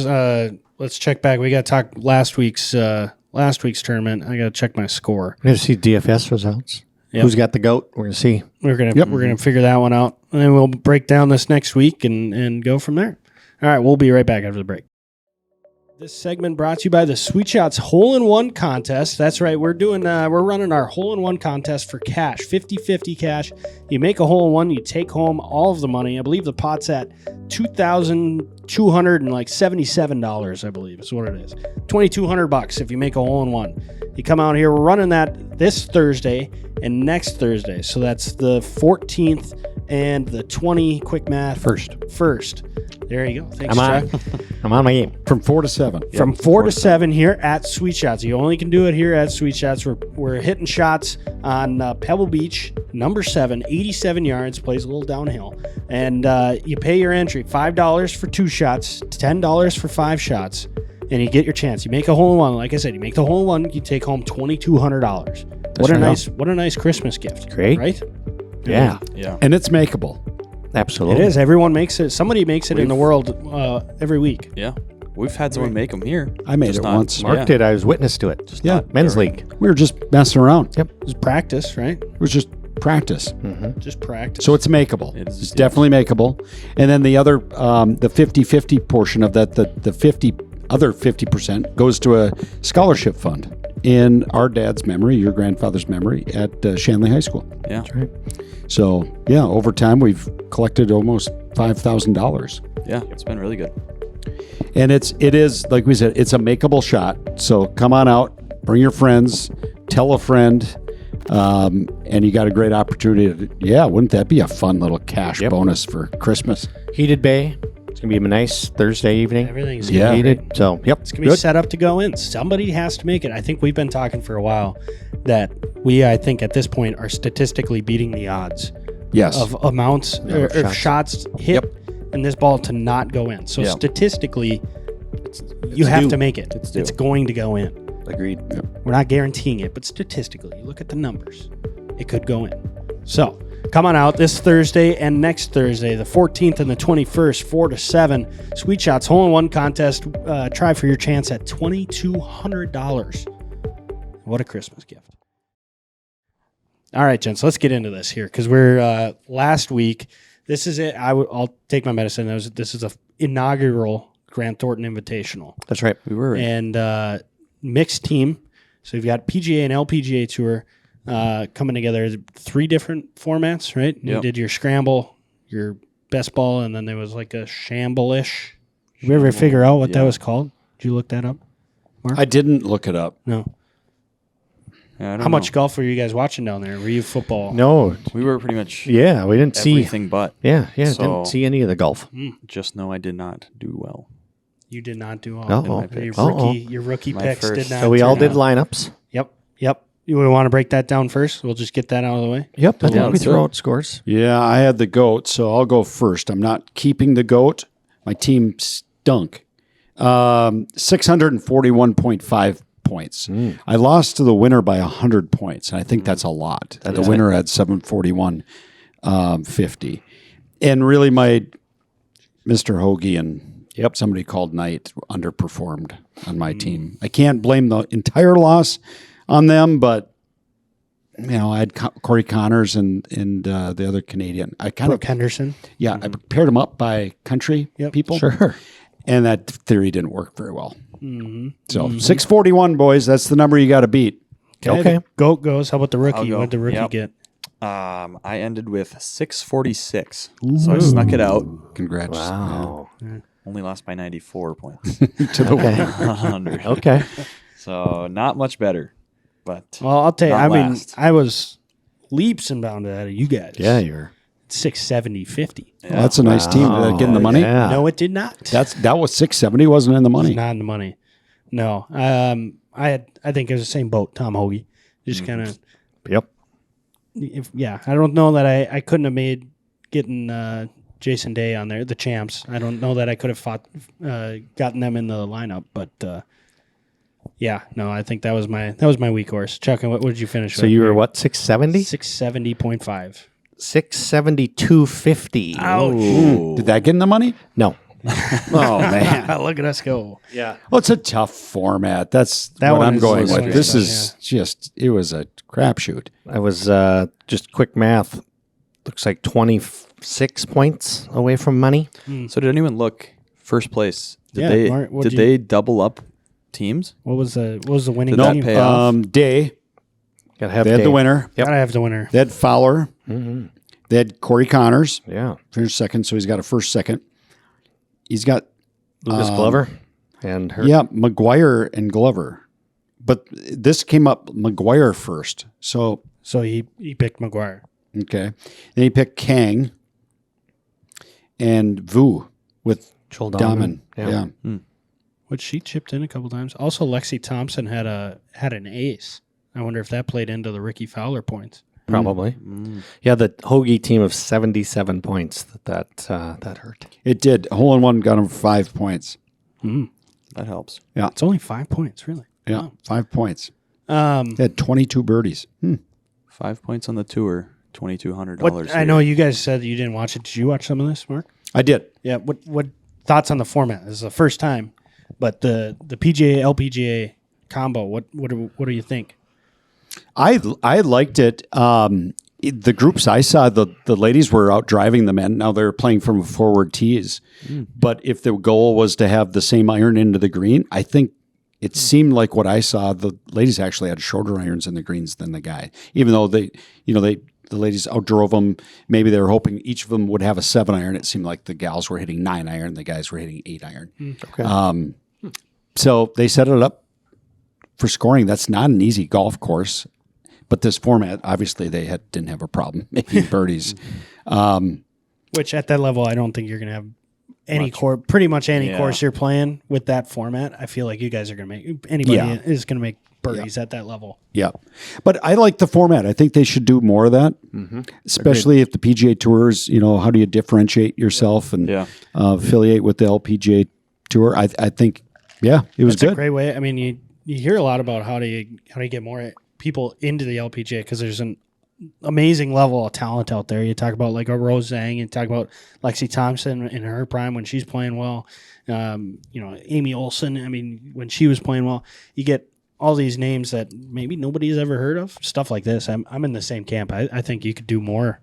check back. We got to talk last week's tournament. I got to check my score. We're going to see DFS results. Yep. Who's got the GOAT? We're going to see. We're gonna figure that one out, and then we'll break down this next week and go from there. All right, we'll be right back after the break. This segment brought to you by the Sweet Shots Hole-in-One Contest. That's right, we're running our Hole-in-One contest for cash, 50-50 cash. You make a hole-in-one, you take home all of the money. I believe the pot's at $2,277, I believe is what it is. $2,200 if you make a hole-in-one. You come out here, we're running that this Thursday and next Thursday. So that's the 14th and the 20, quick math. First. There you go. Thanks, Jack. I'm on my game. From 4 to 7. From 4 to 7 here at Sweet Shots. You only can do it here at Sweet Shots. We're hitting shots on Pebble Beach, number 7, 87 yards, plays a little downhill. And you pay your entry, $5 for 2 shots, $10 for 5 shots, and you get your chance. You make a hole-in-one. Like I said, you make the hole-in-one, you take home $2,200. What a nice Christmas gift. Great. Right? Yeah. And it's makeable. Absolutely. It is. Everyone makes it. Somebody makes it in the world every week. Yeah. We've had someone make them here. I made Just it not- once. Mark Yeah. did. I was witness to it. Just Yeah. not Men's very- league. We were just messing around. Yep. It's practice, right? It was just practice. Just practice. So it's makeable. It is, It's yes. definitely makeable. And then the other, the 50-50 portion of that, the 50% goes to a scholarship fund in our dad's memory, your grandfather's memory, at Shanley High School. Yeah. Right. So, yeah, over time, we've collected almost $5,000. Yeah. It's been really good. And it is, like we said, it's a makeable shot. So come on out, bring your friends, tell a friend, and you got a great opportunity. Wouldn't that be a fun little cash bonus for Christmas? Heated bay. It's going to be a nice Thursday evening. Everything's Yeah. Heated. So, yep. It's going to be set up to go in. Somebody has to make it. I think we've been talking for a while that we, I think at this point, are statistically beating the odds Yes. of amounts or shots hit in this ball to not go in. So Yep. statistically, you have to make it. It's due. It's going to go in. Agreed. We're not guaranteeing it, but statistically, you look at the numbers, it could go in. So come on out this Thursday and next Thursday, the 14th and the 21st, 4 to 7. Sweet Shots Hole-in-One Contest. Try for your chance at $2,200. What a Christmas gift. All right, gents, let's get into this here because we're last week. This is it. I'll take my medicine. This is a inaugural Grant Thornton Invitational. That's right. We were. And mixed team. So you've got PGA and LPGA Tour coming together. 3 different formats, right? You Yep. did your scramble, your best ball, and then there was like a shamble-ish. Did we ever figure out what that was called? Did you look that up? I didn't look it up. No. Yeah, I don't How much know. golf were you guys watching down there? Were you football? No. We were pretty much Yeah, we didn't see. everything but. Yeah, So- didn't see any of the golf. Just know I did not do well. You did not do all. Uh-oh. Your rookie My picks did first- not. So we all turn did out. lineups. Yep. You want to break that down first? We'll just get that out of the way. Yep. I think we let's do throw it. out scores. Yeah, I had the GOAT, so I'll go first. I'm not keeping the GOAT. My team stunk. 641.5 points. I lost to the winner by 100 points, and I think that's a lot. The winner had 741.50. And really, my Mr. Hoagie and somebody called Knight underperformed on my team. I can't blame the entire loss on them, but I had Corey Connors and the other Canadian. I kind Brooke Henderson. I paired them up by country people. Sure. And that theory didn't work very well. So 641, boys. That's the number you got to beat. Okay. Goat goes. How about the rookie? I'll go. What did the rookie Yep. get? I ended with 646. So I snuck it out. Congrats. Wow. Only lost by 94 points. To the winner. 100. Okay. So not much better. But Well, I'll tell you. Not I mean, last. I was leaps and bounds ahead of you guys. Yeah, you're. 670.50. Well, that's a nice team. Did that get in the money? Yeah. No, it did not. That was 670. Wasn't in the money. Not in the money. No. I think it was the same boat. Tom Hoagie. Just kind of. Yep. I don't know that I couldn't have made getting Jason Day on there, the champs. I don't know that I could have gotten them in the lineup, but Yeah, no, I think that was my weak horse. Chuck, what did you finish So with? you were what, 670? 670.5. 672.50. Ouch. Did that get in the money? No. Oh man. Look at us go. Yeah. Well, it's a tough format. That's That what one I'm is- going was with. tough, This is just, it was a crapshoot. I was just quick math. Looks like 26 points away from money. So did anyone look first place? Did Yeah, they Mark, did they double up teams? What was the winning Did that team? pay off? Day, Gotta have they had the Dave. winner. Yep. Gotta have the winner. They had Fowler. They had Corey Connors. Yeah. Finished second, so he's got a first, second. He's got Lucas Glover and her. Yeah, McGuire and Glover. But this came up McGuire first. So, So he picked McGuire. okay. Then he picked Kang and Vu with Joel Dahmen. Dahmen. Yeah. Which she chipped in a couple times. Also, Lexi Thompson had an ace. I wonder if that played into the Ricky Fowler points. Probably. Yeah, the Hoagie team of 77 points. That hurt. It did. A hole in one got him 5 points. That helps. It's only 5 points, really. Yeah, 5 points. Um, They had 22 birdies. 5 points on the tour, $2,200. what I know you guys said you didn't watch it. Did you watch some of this, Mark? I did. Yeah. What thoughts on the format? This is the first time, but the PGA LPGA combo. What do you think? I liked it. The groups I saw, the ladies were out driving the men. Now they're playing from forward tees. But if the goal was to have the same iron into the green, I think it seemed like what I saw, the ladies actually had shorter irons in the greens than the guy. Even though the ladies outdrove them, maybe they were hoping each of them would have a 7 iron. It seemed like the gals were hitting 9 iron, the guys were hitting 8 iron. Okay. So they set it up for scoring. That's not an easy golf course, but this format, obviously, they didn't have a problem making birdies. Which at that level, I don't think you're going to have any course. Pretty much any course you're playing with that format. I feel like you guys are going to make anybody is going to make birdies at that level. Yeah, but I like the format. I think they should do more of that, especially if the PGA Tours. How do you differentiate yourself and affiliate with the LPGA Tour? I think, it was It's a good. great way. I mean, you hear a lot about how do you get more people into the LPGA because there's an amazing level of talent out there. You talk about like a Rose Zhang, you talk about Lexi Thompson in her prime when she's playing well. Amy Olsen. I mean, when she was playing well, you get all these names that maybe nobody's ever heard of. Stuff like this. I'm in the same camp. I think you could do more,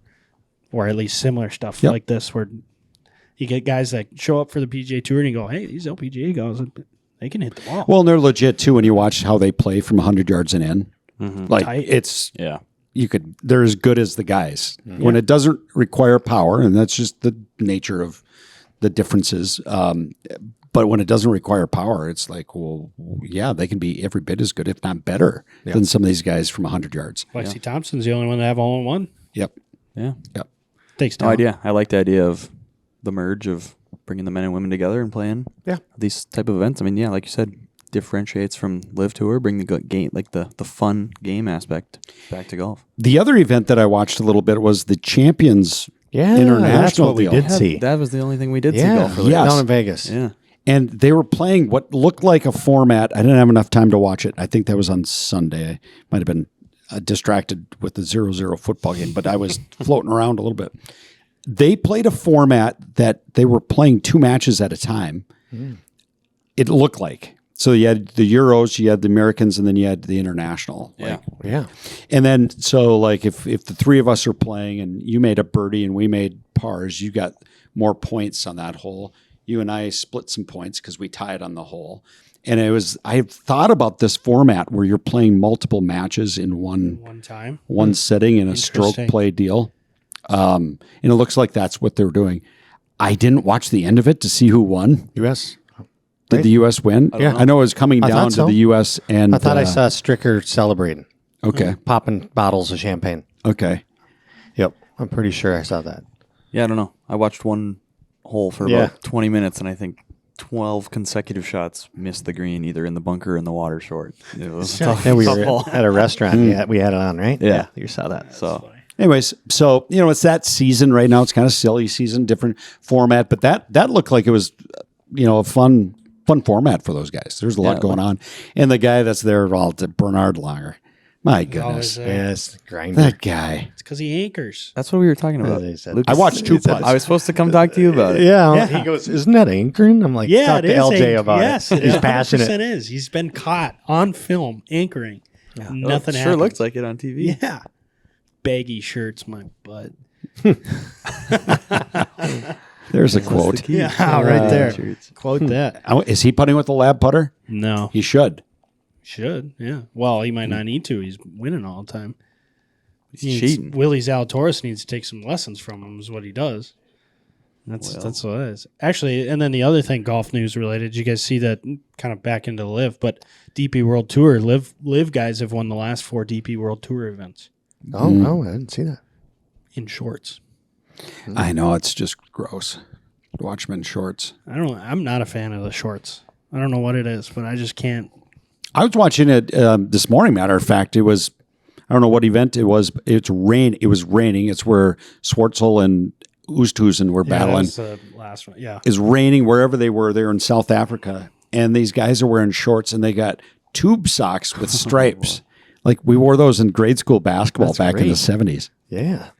or at least similar stuff like this, where you get guys that show up for the PGA Tour and you go, hey, these LPGA guys, they can hit the ball. Well, and they're legit too when you watch how they play from 100 yards and in. Like Tight. it's Yeah. they're as good as the guys when it doesn't require power, and that's just the nature of the differences. But when it doesn't require power, it's like, well, yeah, they can be every bit as good, if not better, than some of these guys from 100 yards. Lexi Thompson's the only one to have all in one. Yep. Yeah. Yep. Takes No time. idea. I like the idea of the merge of bringing the men and women together and playing these type of events. I mean, like you said, differentiates from Live Tour, bring the game, like the fun game aspect back to golf. The other event that I watched a little bit was the Champions International that's what we deal. did see. That was the only thing we did see Yeah, golf related. Yes. down in Vegas. Yeah. And they were playing what looked like a format. I didn't have enough time to watch it. I think that was on Sunday. I might have been distracted with the 0-0 football game, but I was floating around a little bit. They played a format that they were playing 2 matches at a time. It looked like. So you had the Euros, you had the Americans, and then you had the International. Yeah. Yeah. And then, so like if the 3 of us are playing and you made a birdie and we made pars, you got more points on that hole. You and I split some points because we tied on the hole. And I thought about this format where you're playing multiple matches in one time. setting in a stroke Interesting. play deal. And it looks like that's what they're doing. I didn't watch the end of it to see who won. U.S. Did the U.S. win? Yeah. I know it was coming I down thought to so. the U.S. and I thought I saw Stricker celebrating, Okay. popping bottles of champagne. Okay. Yep. I'm pretty sure I saw that. Yeah, I don't know. I watched one hole for Yeah. about 20 minutes, and I think 12 consecutive shots missed the green, either in the bunker or in the water short. It was a tough, Yeah, we tough were hole. at a restaurant. We had it on, right? Yeah. You saw that. So Anyways, so it's that season right now. It's kind of silly season, different format, but that looked like it was a fun fun format for those guys. There's a lot going on. And the guy that's there, Bernard Langer. My goodness. Yes, grinder. That guy. It's because he anchors. That's what we were talking about. they said. Lucas, I watched two putts. I was supposed to come talk to you about it. Yeah, he goes, isn't that anchoring? I'm like, Yeah, talk it to is. LJ about yes, it. He's passionate. It is. He's been caught on film anchoring. Nothing Sure happened. looks like it on TV. Yeah. Baggy shirts, my butt. There's a quote. the key. Yeah, right there. Shirts. Quote that. Is he putting with the lab putter? No. He should. Should, yeah. Well, he might not need to. He's winning all the time. He's cheating. Willie Zalatoris needs to take some lessons from him, is what he does. That's what it is. Actually, and then the other thing, golf news related, did you guys see that kind of back into the live? But DP World Tour, live guys have won the last 4 DP World Tour events Oh, no, I didn't see that. in shorts. I know, it's just gross. Watch him in shorts. I'm not a fan of the shorts. I don't know what it is, but I just can't. I was watching it this morning. Matter of fact, it was, I don't know what event it was. It was raining. It's where Schwartzel and Oosthuizen were battling. That's the last one. Yeah. It's raining wherever they were. They were in South Africa, and these guys are wearing shorts, and they got tube socks with stripes. Like we wore those in grade school basketball back in the 70s. Yeah.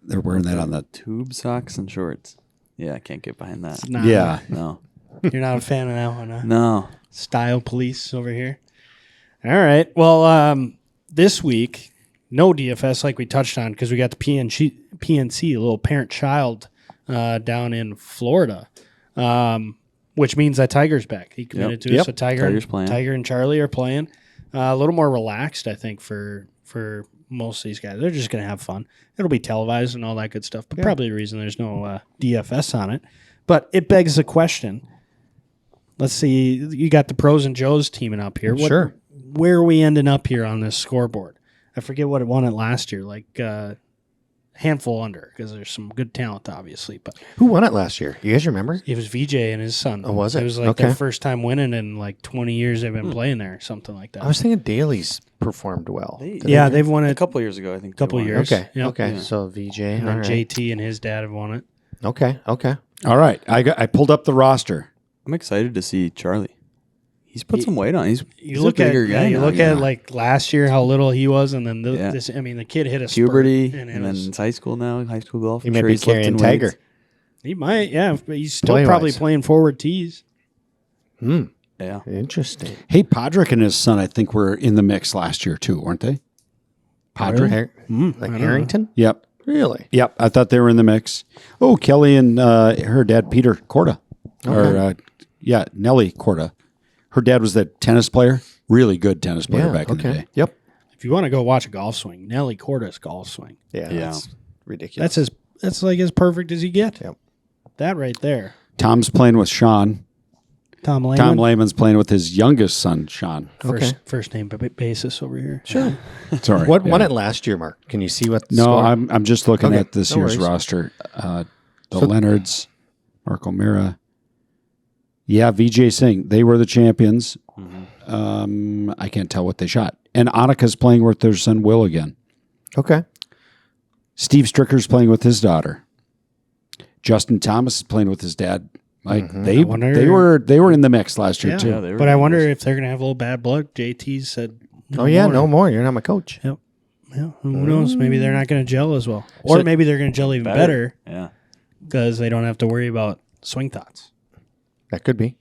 They're wearing that on the Tube socks and shorts. Yeah, I can't get behind that. Nah, yeah. No. You're not a fan of that one, huh? No. Style police over here. All right. Well, this week, no DFS like we touched on because we got the PNC, a little parent-child down in Florida, which means that Tiger's back. He committed to it, so Tiger's playing. Tiger and Charlie are playing. A little more relaxed, I think, for most of these guys. They're just going to have fun. It'll be televised and all that good stuff, but probably the reason there's no DFS on it. But it begs the question. Let's see. You got the pros and Joes teaming up here. Sure. Where are we ending up here on this scoreboard? I forget what it won it last year, like handful under, because there's some good talent, obviously. But Who won it last year? You guys remember? it was VJ and his son. Oh, was it? It was like Okay. their first time winning in like 20 years they've been playing there, something like that. I was thinking Daly's performed well. yeah, they've won A it couple years ago, I think. a couple they won. years. Okay. Yep. Okay. Yeah. So VJ. And all then right. JT and his dad have won it. Okay. Okay. All right. I pulled up the roster. I'm excited to see Charlie. He's put some weight on. He's You a look at bigger guy you now. look at like last year how little he was, and then this. I mean, the kid hit a spurt, puberty, and and then it's high school now, high school golf. He I'm might sure be he's lifting carrying Tiger. weights. he might, yeah, but he's still Play-wise. probably playing forward tees. Yeah. Interesting. Hey, Podrick and his son, I think, were in the mix last year too, weren't they? Podrick? Like Harrington? Yep. Really? Yep. I thought they were in the mix. Oh, Kelly and her dad, Peter Corda. Or, Nellie Corda. Her dad was that tennis player. Really good tennis player back in the day. Yep. If you want to go watch a golf swing, Nelly Corda's golf swing. Yeah. Yeah. That's ridiculous. That's like as perfect as you get. Yep. That right there. Tom's playing with Sean. Tom Lehman. Tom Lehman's playing with his youngest son, Sean. First name basis over here. Sure. Sorry. What won it last year, Mark? Can you see what? the No, score? I'm just looking Okay, at this no year's worries. roster. The Leonards, Mark O'Meara. Yeah, VJ Singh. They were the champions. I can't tell what they shot. And Annika's playing with their son Will again. Okay. Steve Stricker's playing with his daughter. Justin Thomas is playing with his dad. Like they were in the mix last year too. Yeah, they were But I wonder good. if they're going to have a little bad blood. JT said, Oh yeah, no more. You're not my coach. Yep. Yeah, who knows? Maybe they're not going to gel as well. Or maybe they're going to gel even better Yeah. because they don't have to worry about swing thoughts. That could be.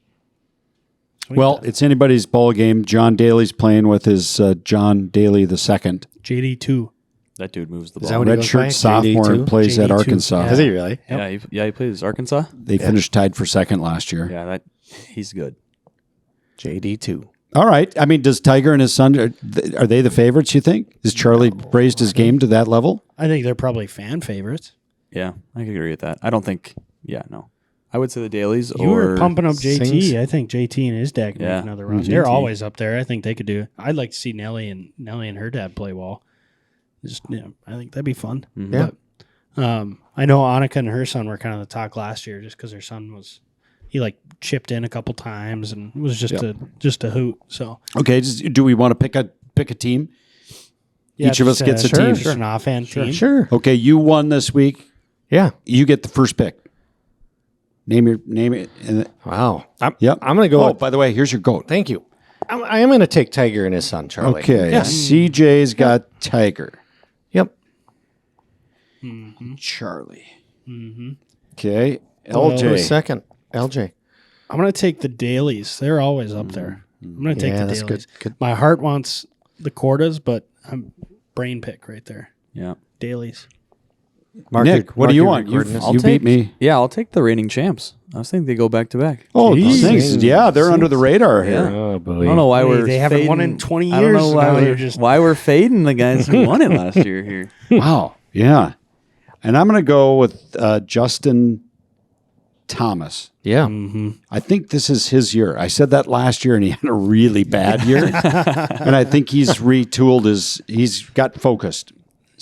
Well, it's anybody's ball game. John Daly's playing with his John Daly the second. JD2. That dude moves the Is that ball. what he goes by? Redshirt sophomore JD2? and plays at JD2. Arkansas. Is he really? Yeah, he plays Arkansas. They finished tied for second last year. Yeah, he's good. JD2. All right. I mean, does Tiger and his son, are they the favorites, you think? Has Charlie raised his game to that level? I think they're probably fan favorites. Yeah, I can agree with that. I don't think. Yeah, no. I would say the Dailies You were pumping up JT. Sings. I think JT and his dad can Yeah. make another run. JT. They're always up there. I think they could do. I'd like to see Nelly and her dad play well. Just I think that'd be fun. Yeah. But, I know Annika and her son were kind of the talk last year, just because her son he like chipped in a couple times and it was just a hoot. So Okay. Do we want to pick a team? Each of us just, gets a sure, team. just an offhand team. Sure. Okay. You won this week. Yeah. You get the first pick. Name it. And, Wow. yep. I'm going to go. Oh, by the way, here's your goat. Thank you. I am going to take Tiger and his son, Charlie. Okay. Yeah. CJ's got Tiger. Yep. Charlie. Okay. Who's LJ. second? LJ. I'm going to take the dailies. They're always up there. I'm going to take Yeah, the that's dailies. good. My heart wants the quarters, but I'm brain pick right there. Yeah. Dailies. Mark, Nick, what do you want? recording this? You beat me. Yeah, I'll take the reigning champs. I was thinking they go back to back. Oh, Jeez. thanks. Yeah, they're under the radar here. Oh, boy. I don't know why we're They haven't won fading- in 20 I don't know years, why now we're, you're just- why we're fading the guys who won it last year here. Wow. Yeah. And I'm going to go with Justin Thomas. Yeah. I think this is his year. I said that last year, and he had a really bad year. And I think he's retooled he's got focused.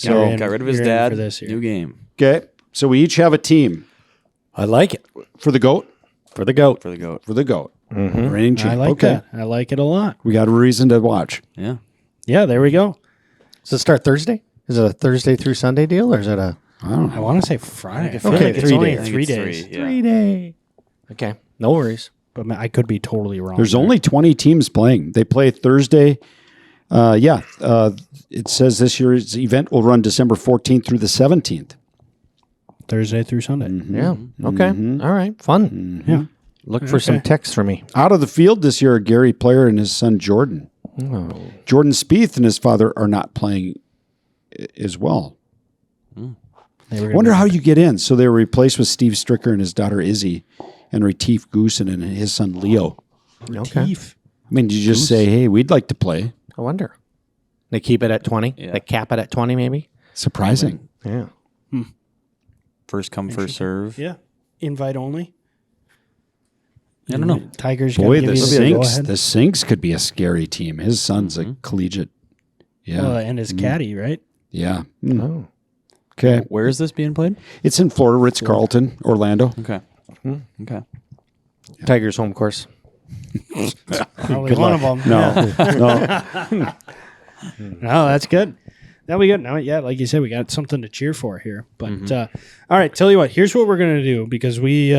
You're So, in. Got rid of his You're in dad. for this year. New game okay. So we each have a team I like it. for the GOAT. For the GOAT. for the GOAT. For the GOAT. Reigning champ. I like okay. that. I like it a lot. We got a reason to watch. Yeah. Yeah, there we go. Does it start Thursday? Is it a Thursday through Sunday deal, or is it a I don't know. I want to say Friday. I feel Okay, like it's 3 only days. 3 I think it's days. 3, yeah. 3 day? Okay. No worries. But I could be totally wrong. There's there. only 20 teams playing. They play Thursday. It says this year's event will run December 14th through the 17th. Thursday through Sunday. Yeah. Okay. All right. Fun. Yeah. Look for some texts from me. Out of the field this year, are Gary Player and his son Jordan. Jordan Spieth and his father are not playing as well. They were I wonder how you get in. So they were replaced with Steve Stricker and his daughter Izzy, and Retief Goosen and his son Leo. Okay. Teeth. I mean, you just say, hey, we'd like to play. I wonder. They keep it at 20? Yeah. They cap it at 20 maybe? Surprising. Yeah. First come, first serve. Yeah. Invite only. I don't know. Tigers. Boy, gotta the give you Sinks, go-ahead. the Sinks could be a scary team. His son's a collegiate. Yeah. And his caddy, right? Yeah. Oh. Okay. Where is this being played? It's in Florida, Ritz-Carlton, Orlando. Okay. Okay. Tigers home course. Probably one of them. No. No. No, that's good. That'll be good. Now, yeah, like you said, we got something to cheer for here. But all right, tell you what. Here's what we're gonna do, because we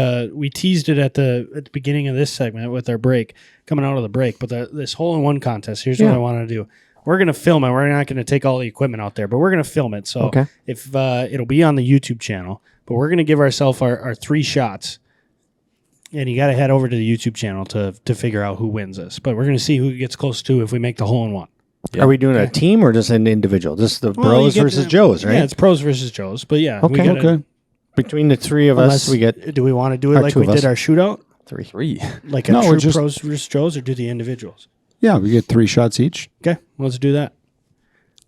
teased it at the beginning of this segment with our break, coming out of the break. But this hole-in-one contest. Here's what I want to do. We're gonna film it. We're not gonna take all the equipment out there, but we're gonna film it. So Okay. if it'll be on the YouTube channel, but we're gonna give ourselves our 3 shots. And you got to head over to the YouTube channel to figure out who wins this. But we're going to see who gets close to if we make the hole-in-one. Are we doing a team or just an individual? Just the Well, bros you get versus to- Joes, right? Yeah, it's pros versus Joes. But yeah, Okay, Okay. Between the three of us, we get Do we want to do it Or like 2 we of us. did our shootout? 3. Like a No, we're true just- pros versus Joes, or do the individuals? Yeah, we get 3 shots each. Okay, let's do that.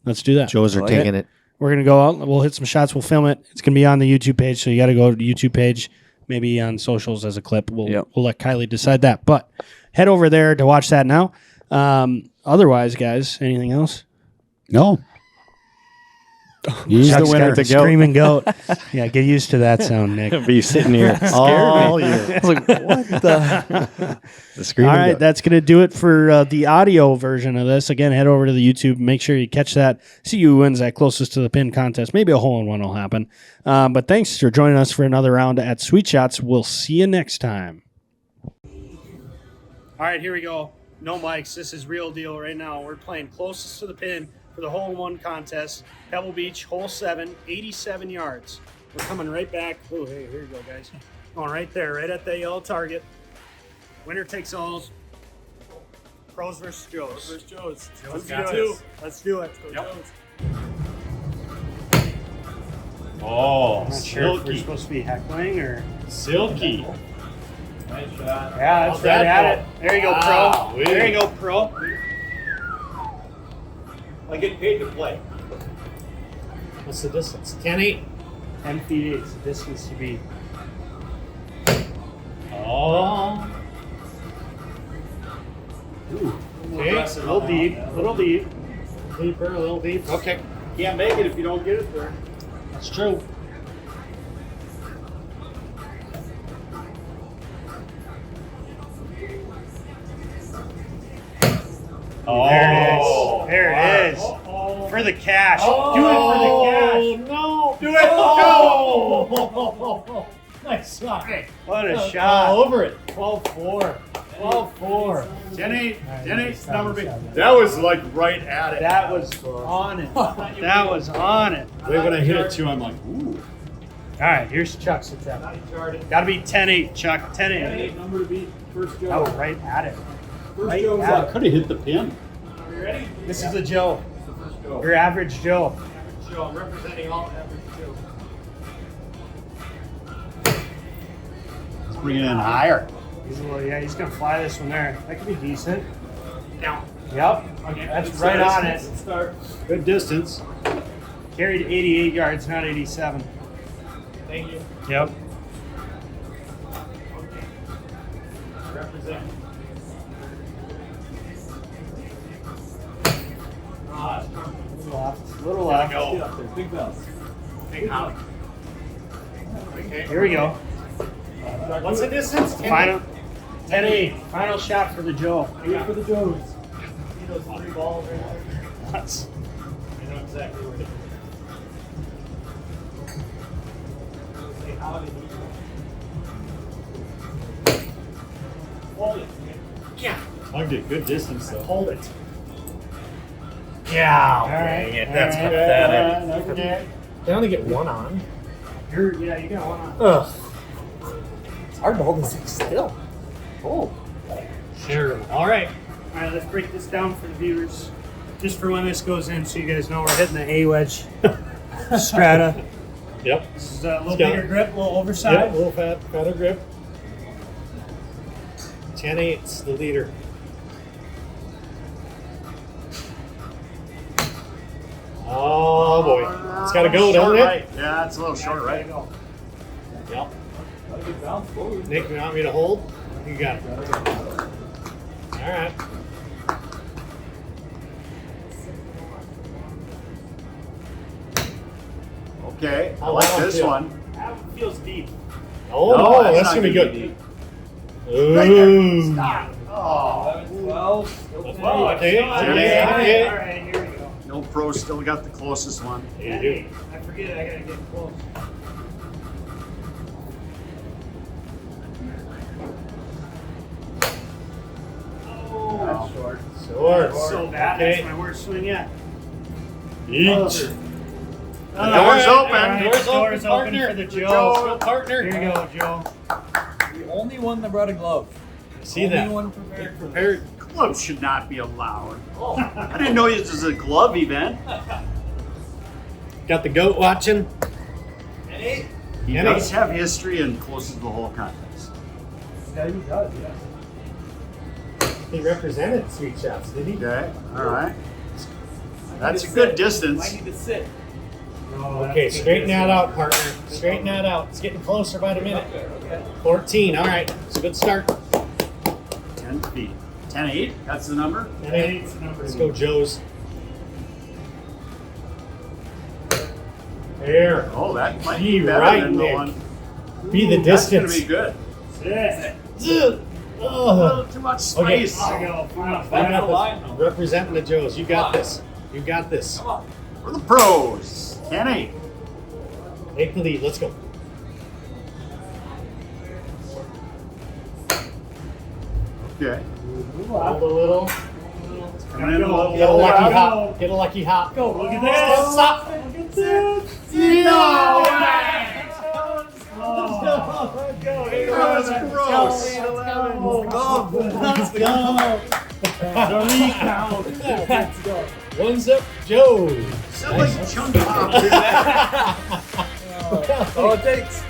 Let's do that. Joes are like taking it. We're going to go out. We'll hit some shots. We'll film it. It's going to be on the YouTube page. So you got to go to the YouTube page, maybe on socials as a clip. We'll let Kylie decide that. But head over there to watch that now. Otherwise, guys, anything else? No. He's the Chuck's winner. got the screaming goat. Yeah, get used to that sound, Nick. Be sitting here all year. I was like, what the? The All screaming right, goat. that's going to do it for the audio version of this. Again, head over to the YouTube. Make sure you catch that. See who wins that closest to the pin contest. Maybe a hole-in-one will happen. But thanks for joining us for another round at Sweet Shots. We'll see you next time. All right, here we go. No mics. This is real deal right now. We're playing closest to the pin for the hole-in-one contest. Pebble Beach, hole 7, 87 yards. We're coming right back. Oh, hey, here you go, guys. Going right there, right at the yellow target. Winner takes all. Pros versus Joes. Pros versus Joes. Let's do it. Let's do it. Oh, I'm not sure if we're silky. supposed to be heckling or. Silky. Yeah, that's right at it. There you go, pro. There you go, pro. I get paid to play. What's the distance? 10-8. 10 feet 8 is the distance to be. Oh. Okay, a little deep, a little deep. Deeper, a little deep. Okay. Can't make it if you don't get it there. That's true. Oh. There it is. There it is. For the cash. Do it for the cash. No. Do it. Oh. Nice shot. What a shot. All over it. 12-4. 12-4. 10-8. 10-8's number B. That was like right at it. That was on it. That was on it. When I hit it too, I'm like, ooh. All right, here's Chuck's attempt. Got to be 10-8, Chuck. 10-8. Number to beat. First Joe. That was right at it. First Right Joe. at it. Could have hit the pin. Are you ready? This is a Joe. First Joe. Your average Joe. Joe. I'm representing all average Joe. Let's bring it in higher. He's gonna fly this one there. That could be decent. Down. Yep. Okay, That's right on it. Start. Good distance. Carried 88 yards, not 87. Thank you. Yep. Represent. Little left. Go. Big bells. Big hop. Okay. Here we go. What's the distance? Final 10-8. Final shot for the Joe. Eight for the Joes. See those three balls right there? That's I know exactly where it is. Say howdy. Hold it. Yeah. Hugged it. Good distance though. Hold it. Yeah. all right. That's all right. pathetic. Okay. They only get one on. You got one on. Ugh. It's hard to hold this thing still. Oh. Sure. All right. All right, let's break this down for the viewers. Just for when this goes in, so you guys know we're hitting the A wedge strata. Yep. This is a little Got bigger it. grip, a little Yep. oversized. A little fatter grip. 10-8's the leader. Oh boy. It's got to go, doesn't it? Right. Yeah, it's a little short, right? Yep. Nick, you want me to hold? You got it. All right. Okay, I How like long this feel? one. That one feels deep. Oh, No, no, that's that's not going to be gonna good. be deep. Ooh. Stop. Oh, 12. Okay, Okay. all right, here we go. no pro still got the closest one. You do. I forget, I gotta get close. Wow. Short. So bad, Okay. that's my worst swing yet. Each. The door's open. Door's open partner. for the Joe. Joe. Partner. Here you go, Joe. The only one that brought a glove. See only that? one prepared for this. Prepared. Gloves should not be allowed. I didn't know this was a glove event. Got the goat watching. He Kenny. does have history and closest to the whole contest. Yeah, he does, yeah. He represented Sweet Shots, did he? Okay, all right. That's a good distance. Might need to sit. Okay, straighten that out, partner. Straighten that out. It's getting closer by the minute. Okay. 14. All right. It's a good start. 10 feet. 10-8, that's the number? 10-8. Let's go, Joe's. There. Oh, that might Be be better right, than the Nick. one. Be the That's going distance. to be good. Yeah. Ugh. A little too much Okay. space. There we go. Final, I final. got line, this. though. Representing the Joes. You got this. You got this. Come on. For the pros. 10-8. Take the lead. Let's go. Okay. Hold a little. Coming in a little Get a lower. lucky hop. Get a lucky hop. Go, look at this. Stop. Look at this. No! That was gross. Let's go. The recount. Let's go. One's up, Joe. Sounds like chunk hop. All it takes.